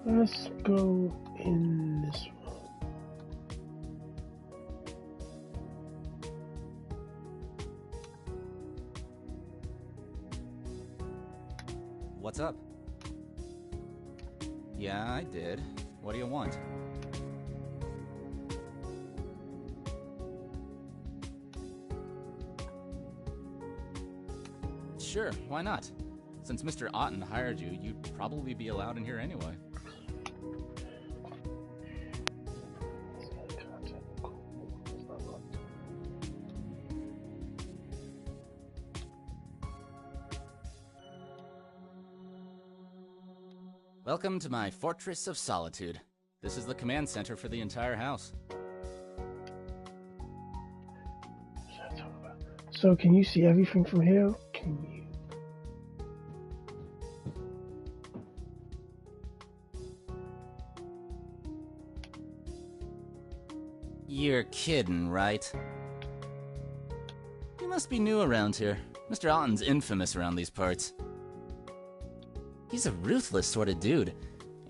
Let's go in this one. What's up? Yeah, I did. What do you want? Sure, why not? Since Mr. Otten hired you, you'd probably be allowed in here anyway. Welcome to my Fortress of Solitude. This is the command center for the entire house. So can you see everything from here? Can you? You're kidding, right? You must be new around here. Mr. Alton's infamous around these parts. He's a ruthless sort of dude.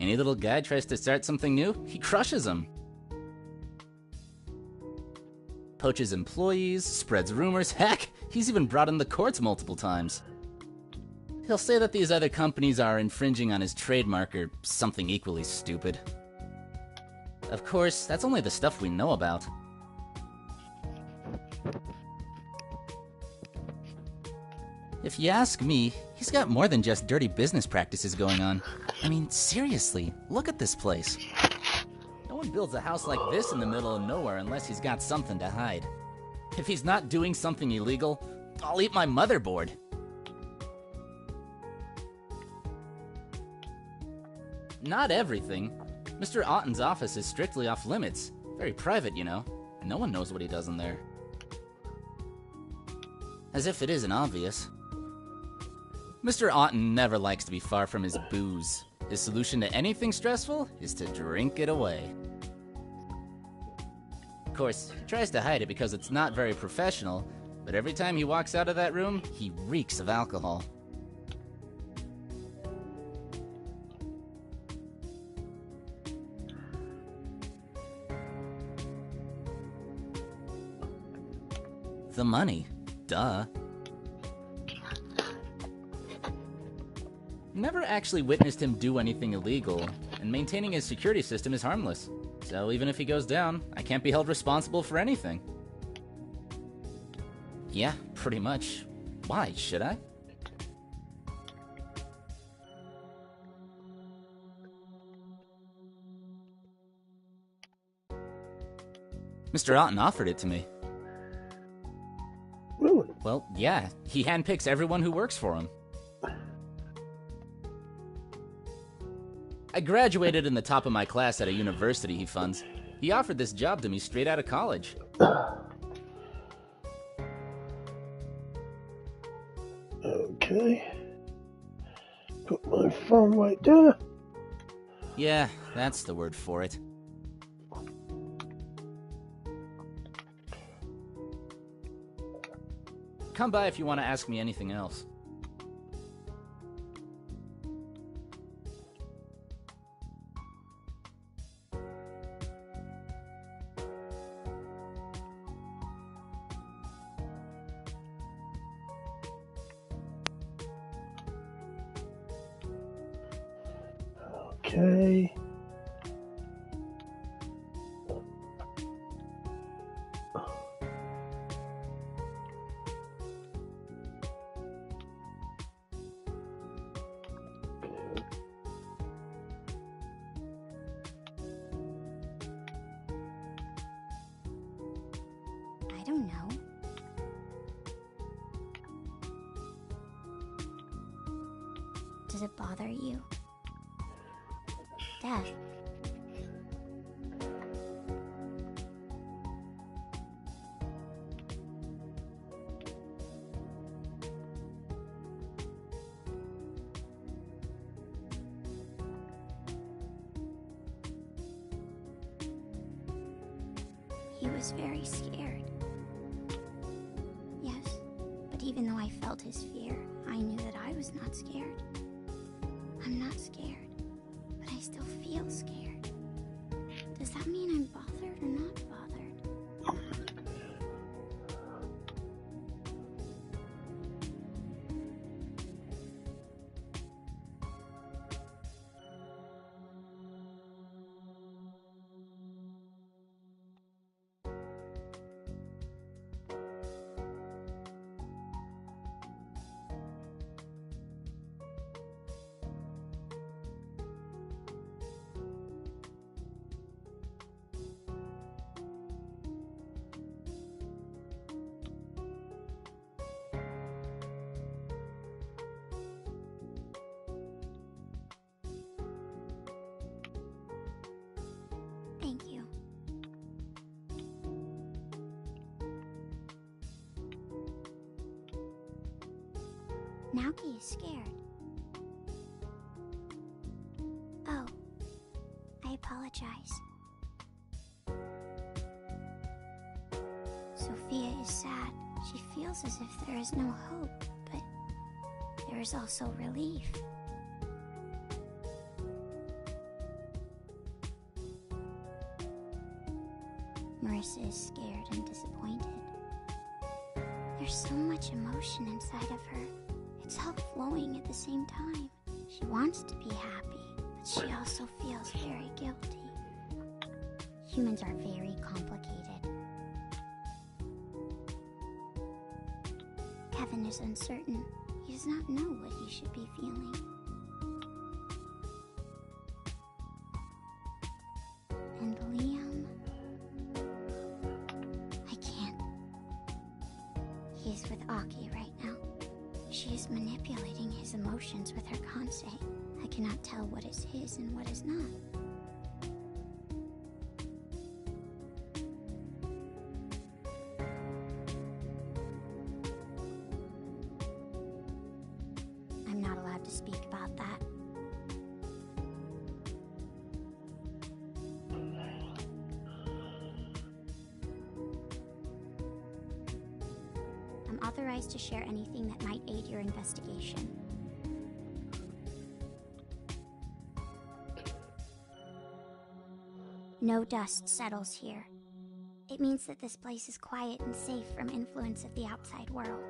Any little guy tries to start something new, he crushes him. Poaches employees, spreads rumors, heck, he's even brought in the courts multiple times. He'll say that these other companies are infringing on his trademark or something equally stupid. Of course, that's only the stuff we know about. If you ask me, he's got more than just dirty business practices going on. I mean, seriously, look at this place. No one builds a house like this in the middle of nowhere unless he's got something to hide. If he's not doing something illegal, I'll eat my motherboard. Not everything. Mr. Otten's office is strictly off limits. Very private, you know. And no one knows what he does in there. As if it isn't obvious. Mr. Otten never likes to be far from his booze. His solution to anything stressful is to drink it away. Of course, he tries to hide it because it's not very professional, but every time he walks out of that room, he reeks of alcohol. The money. Duh. Never actually witnessed him do anything illegal, and maintaining his security system is harmless. So even if he goes down, I can't be held responsible for anything. Yeah, pretty much. Why, should I? Mr. Otten offered it to me. Really? Well, yeah, he handpicks everyone who works for him. I graduated in the top of my class at a university he funds. He offered this job to me straight out of college. Okay. Put my phone right there. Yeah, that's the word for it. Come by if you want to ask me anything else. Okay. I don't know. Does it bother you? Death. He was very scared. Yes, but even though I felt his fear, I knew that I was not scared. I'm not scared. But I still feel scared. Does that mean I'm bothered or not bothered? Naoki is scared. Oh, I apologize. Sophia is sad. She feels as if there is no hope, but there is also relief. Marissa is scared and disappointed. There's so much emotion inside of her. It's all flowing at the same time. She wants to be happy, but she also feels very guilty. Humans are very complicated. Kevin is uncertain. He does not know what he should be feeling. And Liam... I can't. He is with Aki right now. She is manipulating his emotions with her Kensai. I cannot tell what is his and what is not. I'm not allowed to speak about that. I'm authorized to share anything that might aid your investigation. No dust settles here. It means that this place is quiet and safe from influence of the outside world.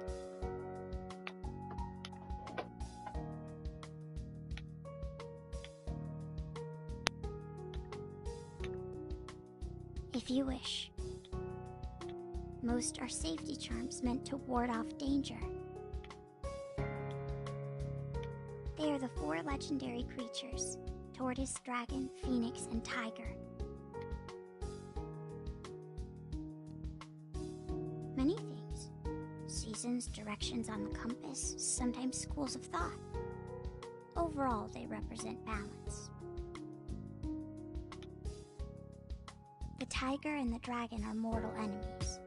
If you wish. Most are safety charms meant to ward off danger. They are the 4 legendary creatures: tortoise, dragon, phoenix, and tiger. Many things. Seasons, directions on the compass, sometimes schools of thought. Overall, they represent balance. The tiger and the dragon are mortal enemies.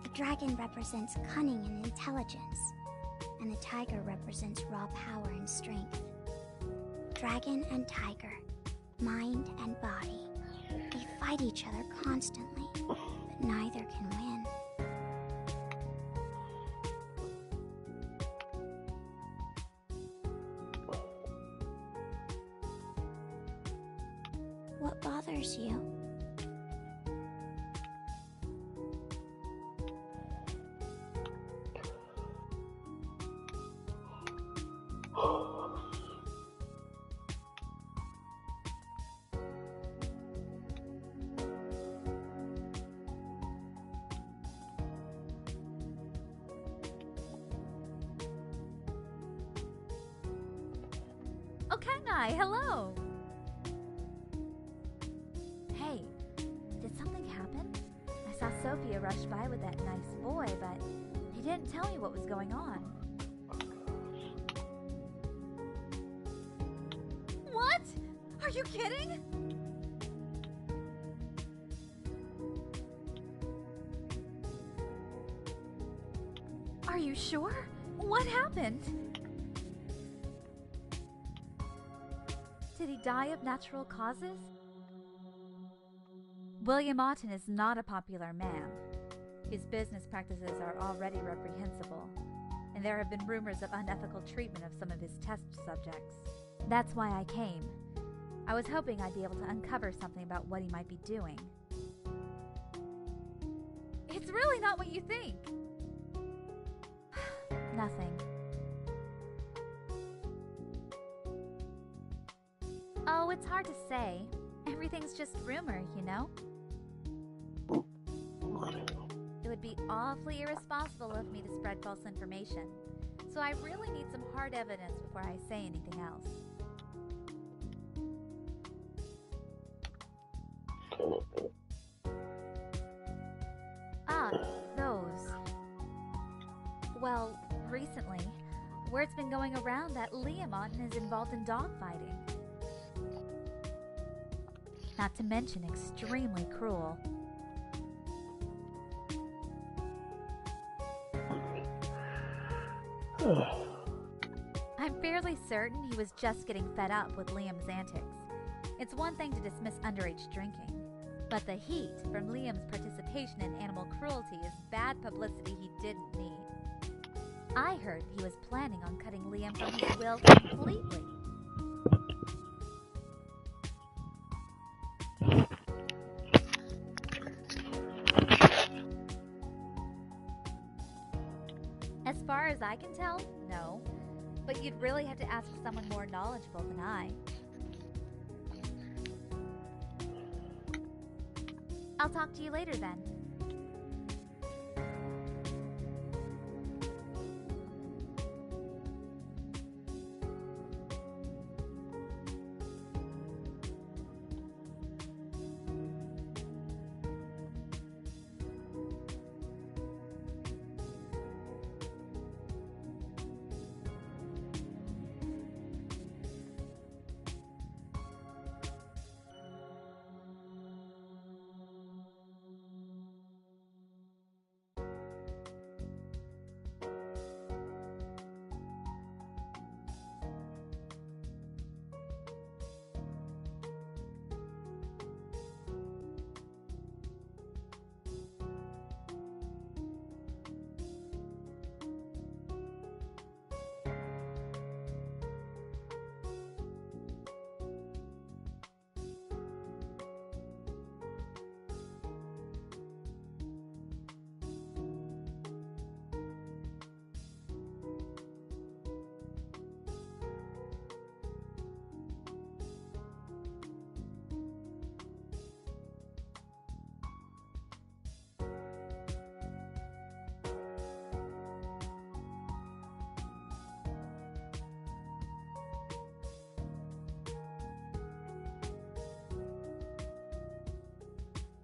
The dragon represents cunning and intelligence, and the tiger represents raw power and strength. Dragon and tiger, mind and body, they fight each other constantly, but neither can win. What bothers you? Kensai, hello! Hey, did something happen? I saw Sophia rush by with that nice boy, but he didn't tell me what was going on. What? Are you kidding? Are you sure? What happened? Did he die of natural causes? William Otten is not a popular man. His business practices are already reprehensible, and there have been rumors of unethical treatment of some of his test subjects. That's why I came. I was hoping I'd be able to uncover something about what he might be doing. It's really not what you think. Nothing. Oh, it's hard to say. Everything's just rumor, you know? It would be awfully irresponsible of me to spread false information, so I really need some hard evidence before I say anything else. Ah, those. Well, recently, word's been going around that Liam Otten is involved in dogfighting. Not to mention extremely cruel. I'm fairly certain he was just getting fed up with Liam's antics. It's one thing to dismiss underage drinking, but the heat from Liam's participation in animal cruelty is bad publicity he didn't need. I heard he was planning on cutting Liam from his will completely. As far as I can tell, no. But you'd really have to ask someone more knowledgeable than I. I'll talk to you later then.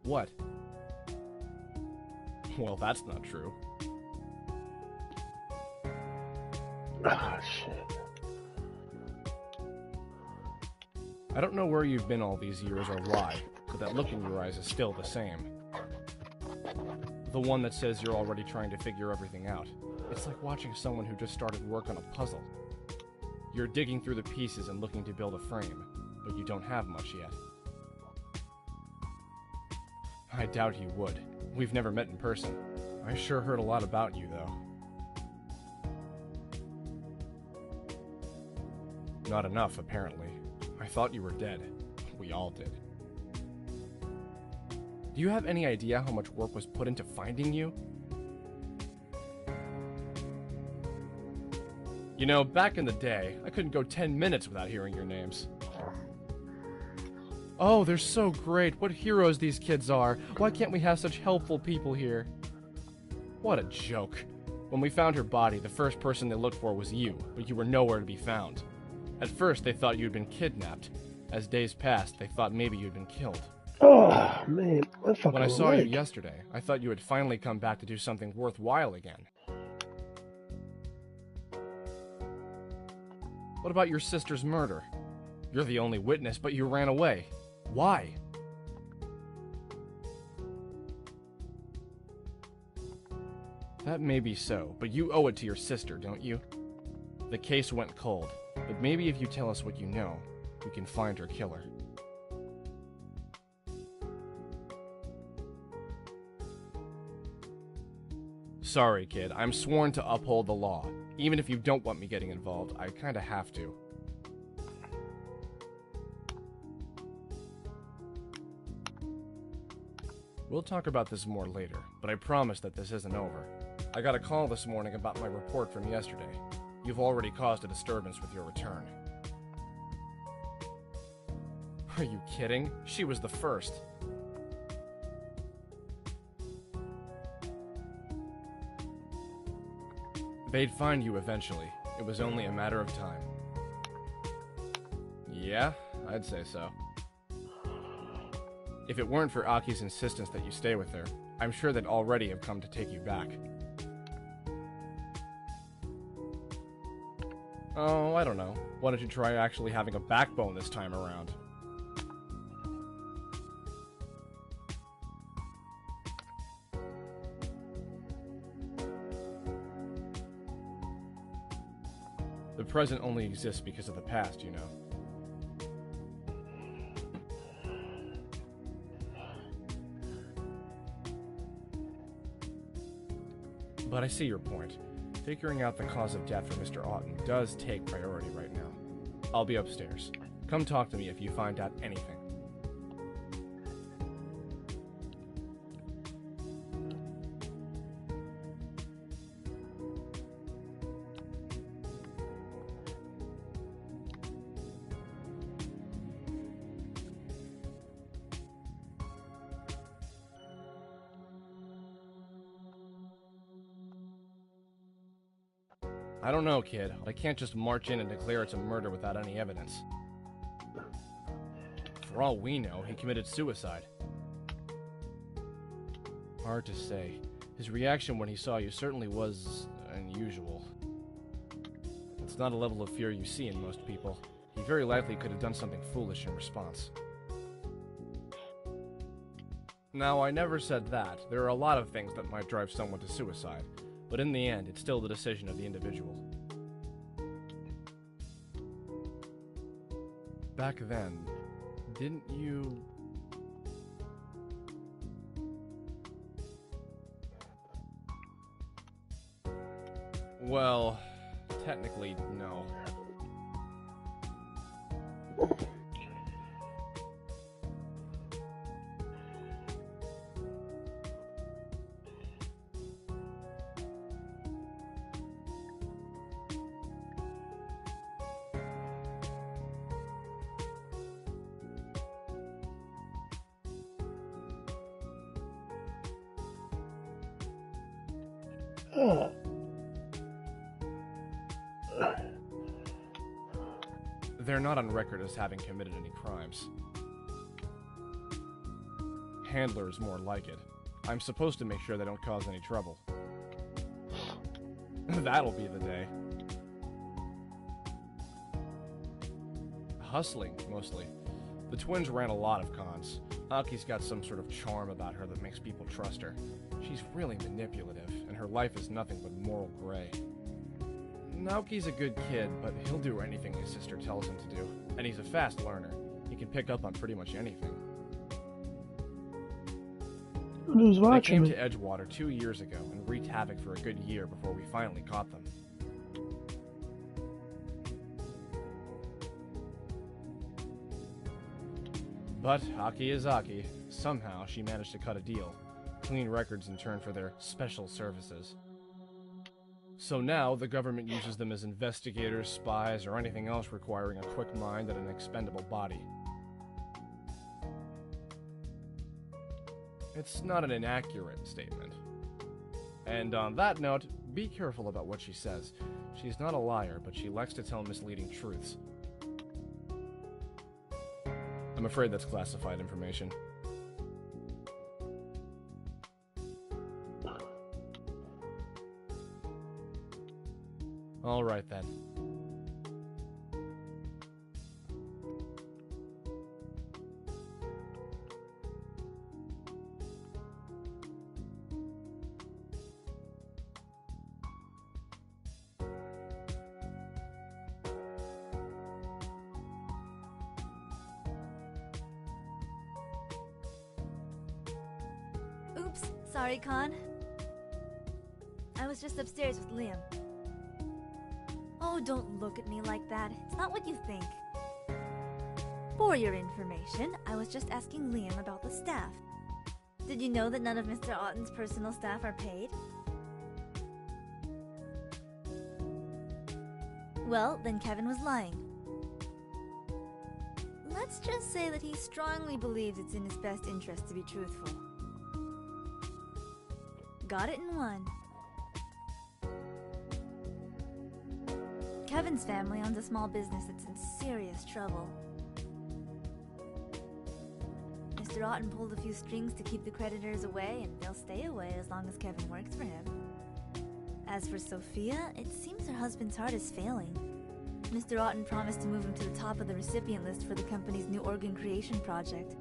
What? Well, that's not true. Ah, shit. I don't know where you've been all these years or why, but that look in your eyes is still the same. The one that says you're already trying to figure everything out. It's like watching someone who just started work on a puzzle. You're digging through the pieces and looking to build a frame, but you don't have much yet. I doubt you would. We've never met in person. I sure heard a lot about you, though. Not enough, apparently. I thought you were dead. We all did. Do you have any idea how much work was put into finding you? You know, back in the day, I couldn't go 10 minutes without hearing your names. Oh, they're so great. What heroes these kids are. Why can't we have such helpful people here? What a joke. When we found her body, the first person they looked for was you, but you were nowhere to be found. At first, they thought you'd been kidnapped. As days passed, they thought maybe you'd been killed. Oh, man. When I saw you yesterday, I thought you had finally come back to do something worthwhile again. What about your sister's murder? You're the only witness, but you ran away. Why? That may be so, but you owe it to your sister, don't you? The case went cold, but maybe if you tell us what you know, we can find her killer. Sorry, kid. I'm sworn to uphold the law. Even if you don't want me getting involved, I kinda have to. We'll talk about this more later, but I promise that this isn't over. I got a call this morning about my report from yesterday. You've already caused a disturbance with your return. Are you kidding? She was the first. They'd find you eventually. It was only a matter of time. Yeah, I'd say so. If it weren't for Aki's insistence that you stay with her, I'm sure they'd already have come to take you back. Oh, I don't know. Why don't you try actually having a backbone this time around? present only exists because of the past, you know. But I see your point. Figuring out the cause of death for Mr. Otten does take priority right now. I'll be upstairs. Come talk to me if you find out anything. I don't know, kid. I can't just march in and declare it's a murder without any evidence. For all we know, he committed suicide. Hard to say. His reaction when he saw you certainly was unusual. It's not a level of fear you see in most people. He very likely could have done something foolish in response. Now, I never said that. There are a lot of things that might drive someone to suicide. But in the end, it's still the decision of the individual. Back then, didn't you... Well, technically, no. They're not on record as having committed any crimes. Handler's more like it. I'm supposed to make sure they don't cause any trouble. That'll be the day. Hustling, mostly. The twins ran a lot of cons. Aki's got some sort of charm about her that makes people trust her. She's really manipulative, and her life is nothing but moral gray. Naoki's a good kid, but he'll do anything his sister tells him to do. And he's a fast learner. He can pick up on pretty much anything. Who's They watching came me? to Edgewater 2 years ago and wreaked havoc for a good year before we finally caught them. But Aki is Aki. Somehow she managed to cut a deal. Clean records in turn for their special services. So now the government uses them as investigators, spies, or anything else requiring a quick mind and an expendable body. It's not an inaccurate statement. And on that note, be careful about what she says. She's not a liar, but she likes to tell misleading truths. I'm afraid that's classified information. All right then. Oops, sorry, Con. I was just upstairs with Liam. Oh, don't look at me like that. It's not what you think. For your information, I was just asking Liam about the staff. Did you know that none of Mr. Otten's personal staff are paid? Well, then Kevin was lying. Let's just say that he strongly believes it's in his best interest to be truthful. Got it in one. Kevin's family owns a small business that's in serious trouble. Mr. Otten pulled a few strings to keep the creditors away, and they'll stay away as long as Kevin works for him. As for Sophia, it seems her husband's heart is failing. Mr. Otten promised to move him to the top of the recipient list for the company's new organ creation project.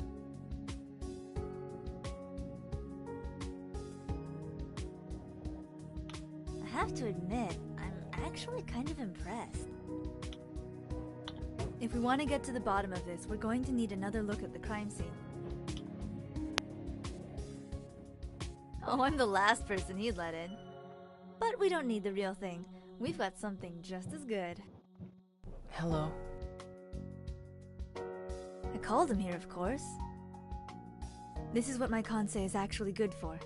I have to admit, I'm actually kind of impressed. If we want to get to the bottom of this, we're going to need another look at the crime scene. Oh, I'm the last person he'd let in. But we don't need the real thing. We've got something just as good. Hello. I called him here, of course. This is what my Kensai is actually good for.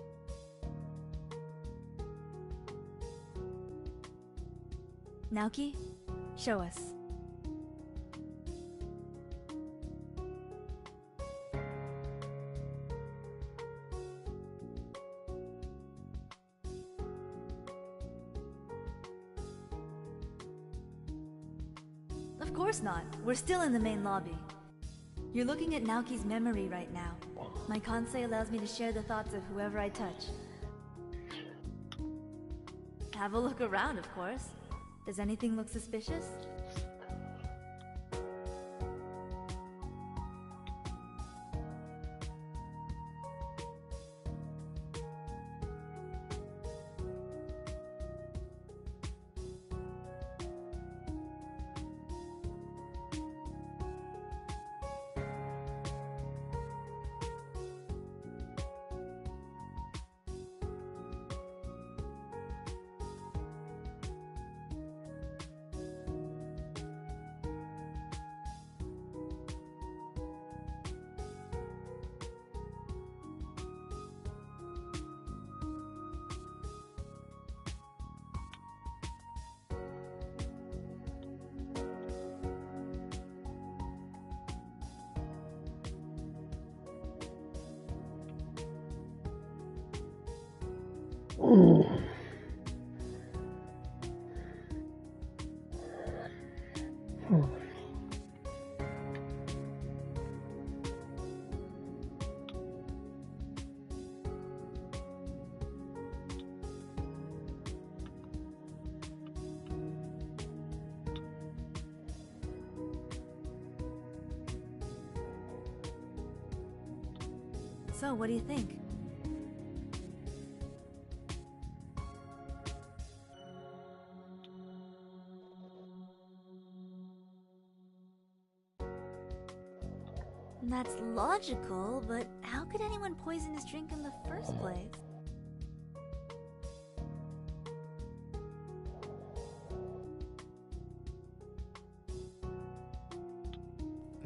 Naoki, show us. Of course not. We're still in the main lobby. You're looking at Naoki's memory right now. My Kensai allows me to share the thoughts of whoever I touch. Have a look around, of course. Does anything look suspicious? Ooh. Hmm. So, what do you think? That's logical, but how could anyone poison his drink in the first place?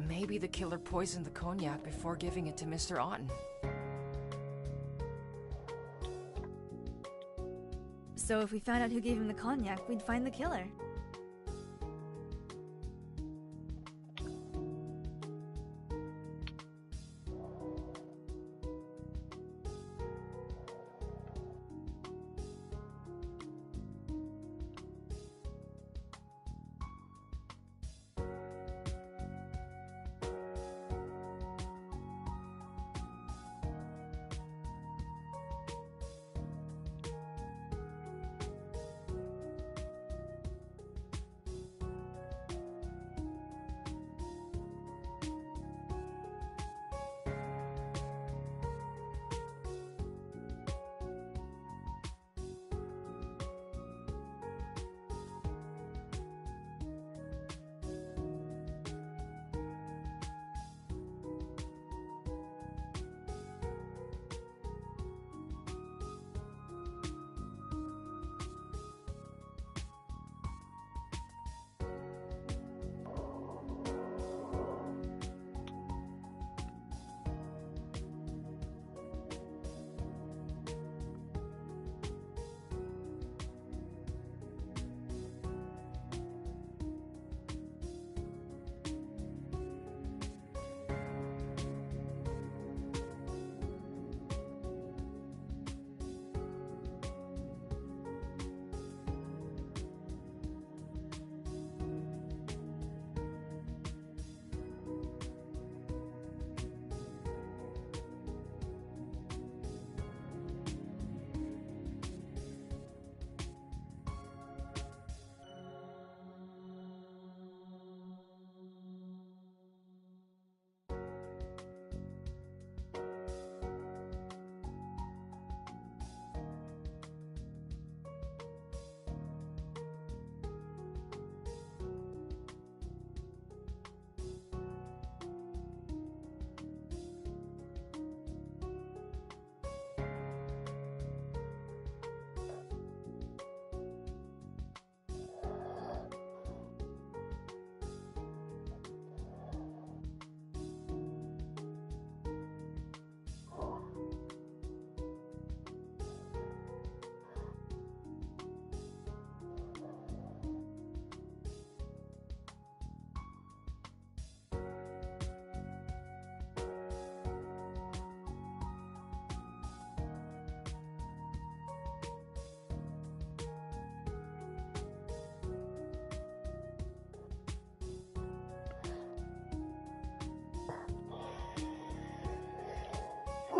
Maybe the killer poisoned the cognac before giving it to Mr. Otten. So if we found out who gave him the cognac, we'd find the killer.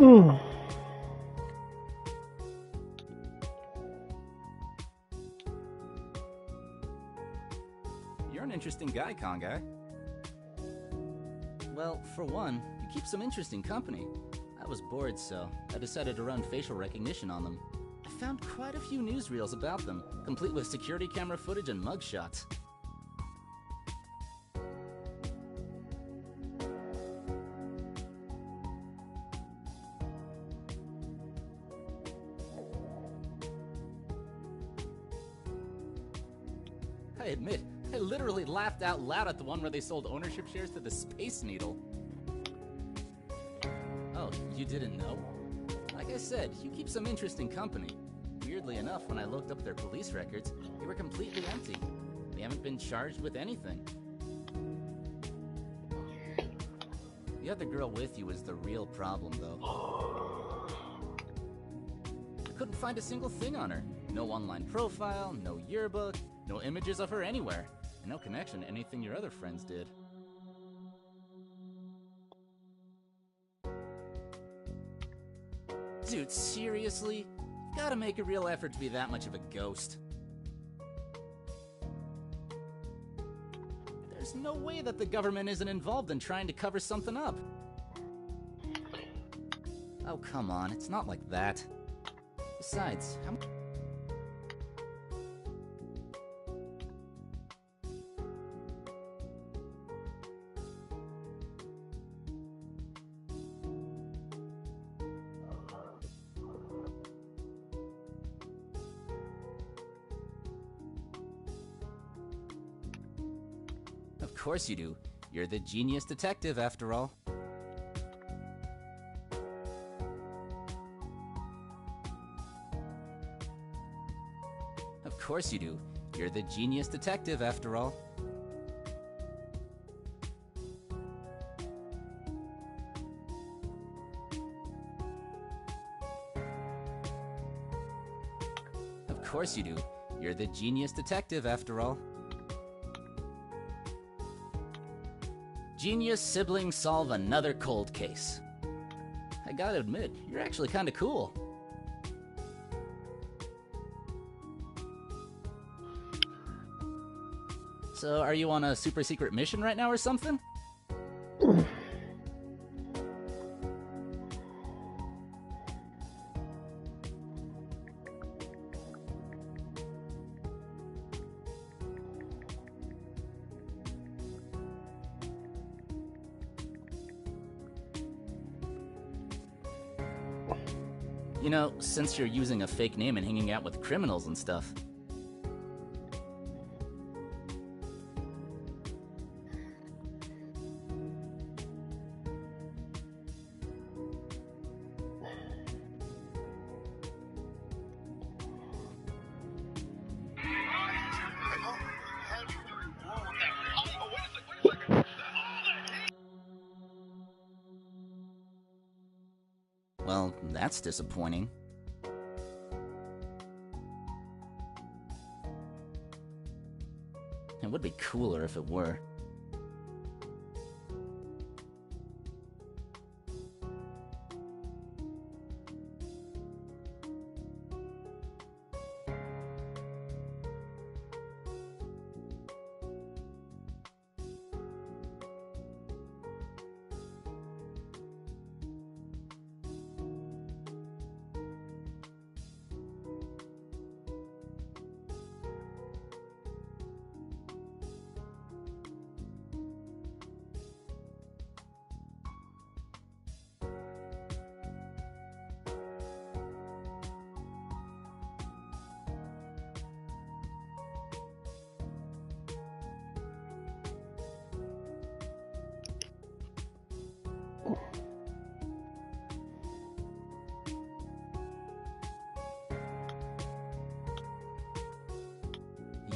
Mm. You're an interesting guy, Conguy. Well, for one, you keep some interesting company. I was bored, so I decided to run facial recognition on them. I found quite a few newsreels about them, complete with security camera footage and mugshots. I admit, I literally laughed out loud at the one where they sold ownership shares to the Space Needle. Oh, you didn't know? Like I said, you keep some interesting company. Weirdly enough, when I looked up their police records, they were completely empty. They haven't been charged with anything. The other girl with you is the real problem, though. I couldn't find a single thing on her. No online profile, no yearbook, no images of her anywhere, and no connection to anything your other friends did. Dude, seriously? You've gotta make a real effort to be that much of a ghost. There's no way that the government isn't involved in trying to cover something up. Oh, come on, it's not like that. Besides, how... Of course you do. You're the genius detective, after all. Of course you do. You're the genius detective, after all. Of course you do. You're the genius detective, after all. Genius siblings solve another cold case. I gotta admit, you're actually kinda cool. So, are you on a super secret mission right now or something? You know, since you're using a fake name and hanging out with criminals and stuff. Well, that's disappointing. It would be cooler if it were.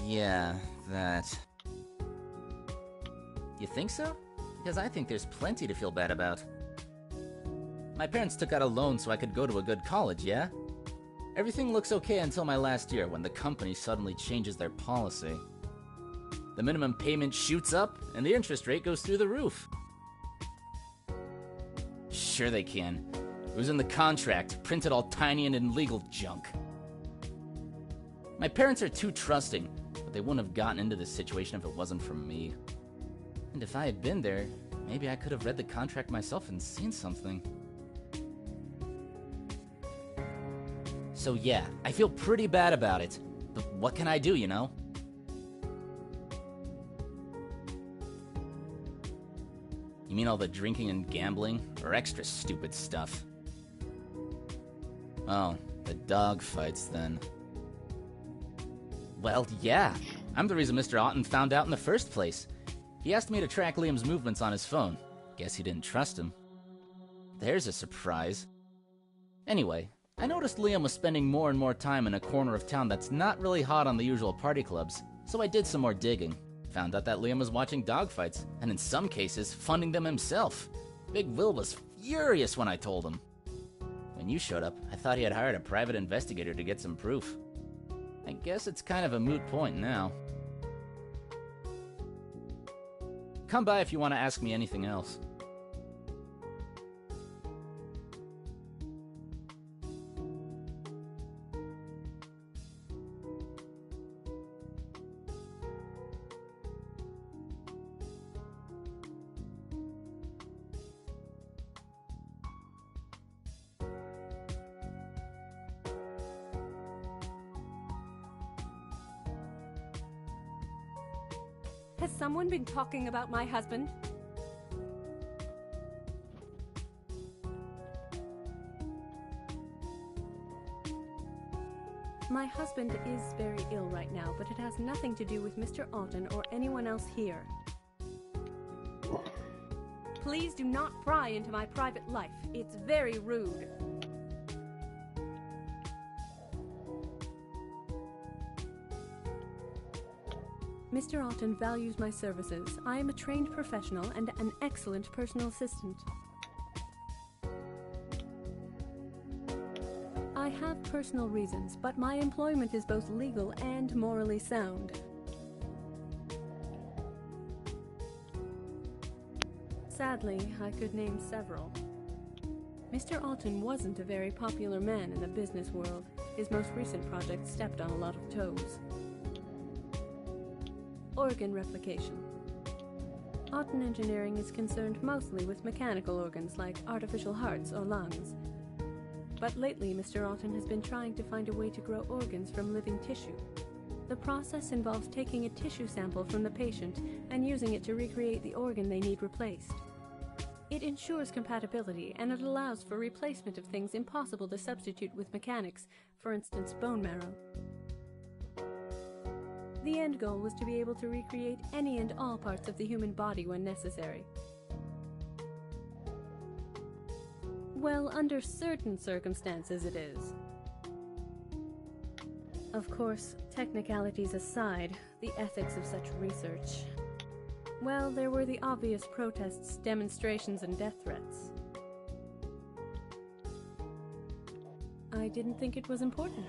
Yeah, that. You think so? Because I think there's plenty to feel bad about. My parents took out a loan so I could go to a good college, yeah? Everything looks okay until my last year when the company suddenly changes their policy. The minimum payment shoots up and the interest rate goes through the roof. Sure they can. was in the contract, printed all tiny and in legal junk. My parents are too trusting, but they wouldn't have gotten into this situation if it wasn't for me. And if I had been there, maybe I could have read the contract myself and seen something. So yeah, I feel pretty bad about it, but what can I do, you know? You mean all the drinking and gambling, or extra stupid stuff? Oh, the dog fights then. Well, yeah. I'm the reason Mr. Otten found out in the first place. He asked me to track Liam's movements on his phone. Guess he didn't trust him. There's a surprise. Anyway, I noticed Liam was spending more and more time in a corner of town that's not really hot on the usual party clubs, so I did some more digging. Found out that Liam was watching dogfights, and in some cases, funding them himself. Big Will was furious when I told him. When you showed up, I thought he had hired a private investigator to get some proof. I guess it's kind of a moot point now. Come by if you want to ask me anything else. Has someone been talking about my husband? My husband is very ill right now, but it has nothing to do with Mr. Otten or anyone else here. Please do not pry into my private life. It's very rude. Mr. Otten values my services. I am a trained professional and an excellent personal assistant. I have personal reasons, but my employment is both legal and morally sound. Sadly, I could name several. Mr. Otten wasn't a very popular man in the business world. His most recent project stepped on a lot of toes. Organ replication. Otten Engineering is concerned mostly with mechanical organs like artificial hearts or lungs. But lately, Mr. Otten has been trying to find a way to grow organs from living tissue. The process involves taking a tissue sample from the patient and using it to recreate the organ they need replaced. It ensures compatibility, and it allows for replacement of things impossible to substitute with mechanics, for instance, bone marrow. The end goal was to be able to recreate any and all parts of the human body when necessary. Well, under certain circumstances it is. Of course, technicalities aside, the ethics of such research. Well, there were the obvious protests, demonstrations, and death threats. I didn't think it was important.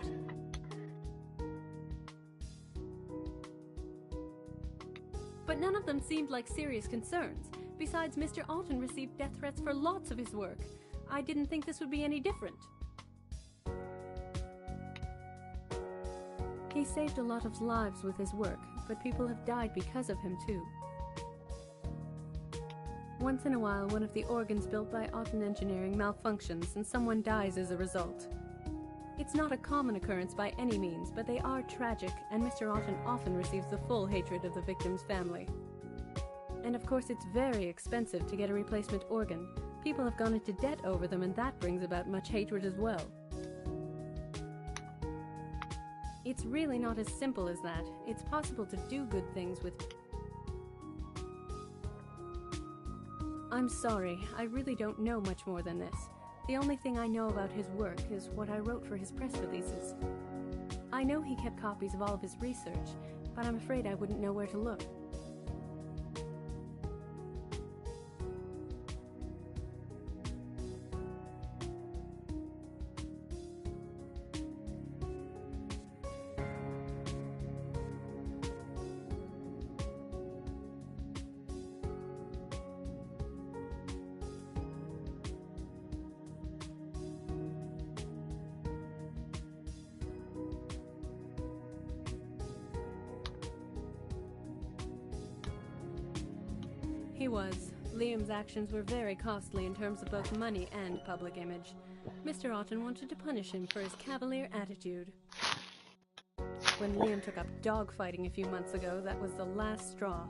But none of them seemed like serious concerns. Besides, Mr. Otten received death threats for lots of his work. I didn't think this would be any different. He saved a lot of lives with his work, but people have died because of him too. Once in a while, one of the organs built by Otten Engineering malfunctions and someone dies as a result. It's not a common occurrence by any means, but they are tragic, and Mr. Otten often receives the full hatred of the victim's family. And of course, it's very expensive to get a replacement organ. People have gone into debt over them, and that brings about much hatred as well. It's really not as simple as that. It's possible to do good things with... I'm sorry, I really don't know much more than this. The only thing I know about his work is what I wrote for his press releases. I know he kept copies of all of his research, but I'm afraid I wouldn't know where to look. He was. Liam's actions were very costly in terms of both money and public image. Mr. Otten wanted to punish him for his cavalier attitude. When Liam took up dogfighting a few months ago, that was the last straw.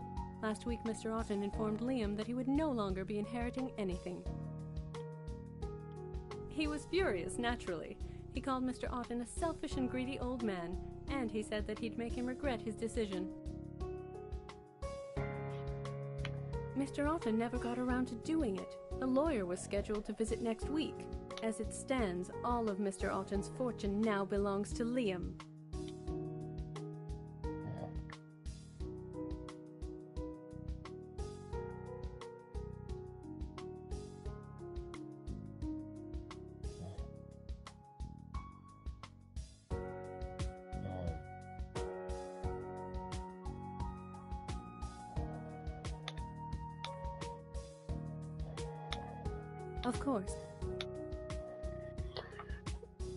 Last week, Mr. Otten informed Liam that he would no longer be inheriting anything. He was furious, naturally. He called Mr. Otten a selfish and greedy old man, and he said that he'd make him regret his decision. Mr. Otten never got around to doing it. A lawyer was scheduled to visit next week. As it stands, all of Mr. Otten's fortune now belongs to Liam. Of course.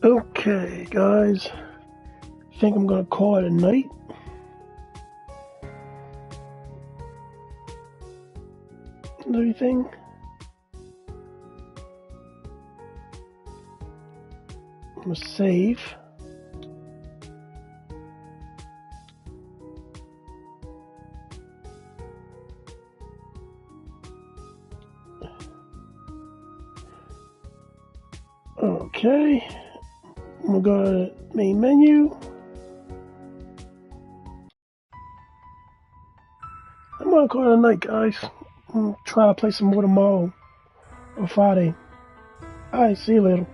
Okay, guys. I think I'm gonna call it a night. And everything. I'm gonna save. Okay, I'm gonna go to main menu. I'm gonna call it a night, guys. I'm gonna try to play some more tomorrow on Friday. Alright, see you later.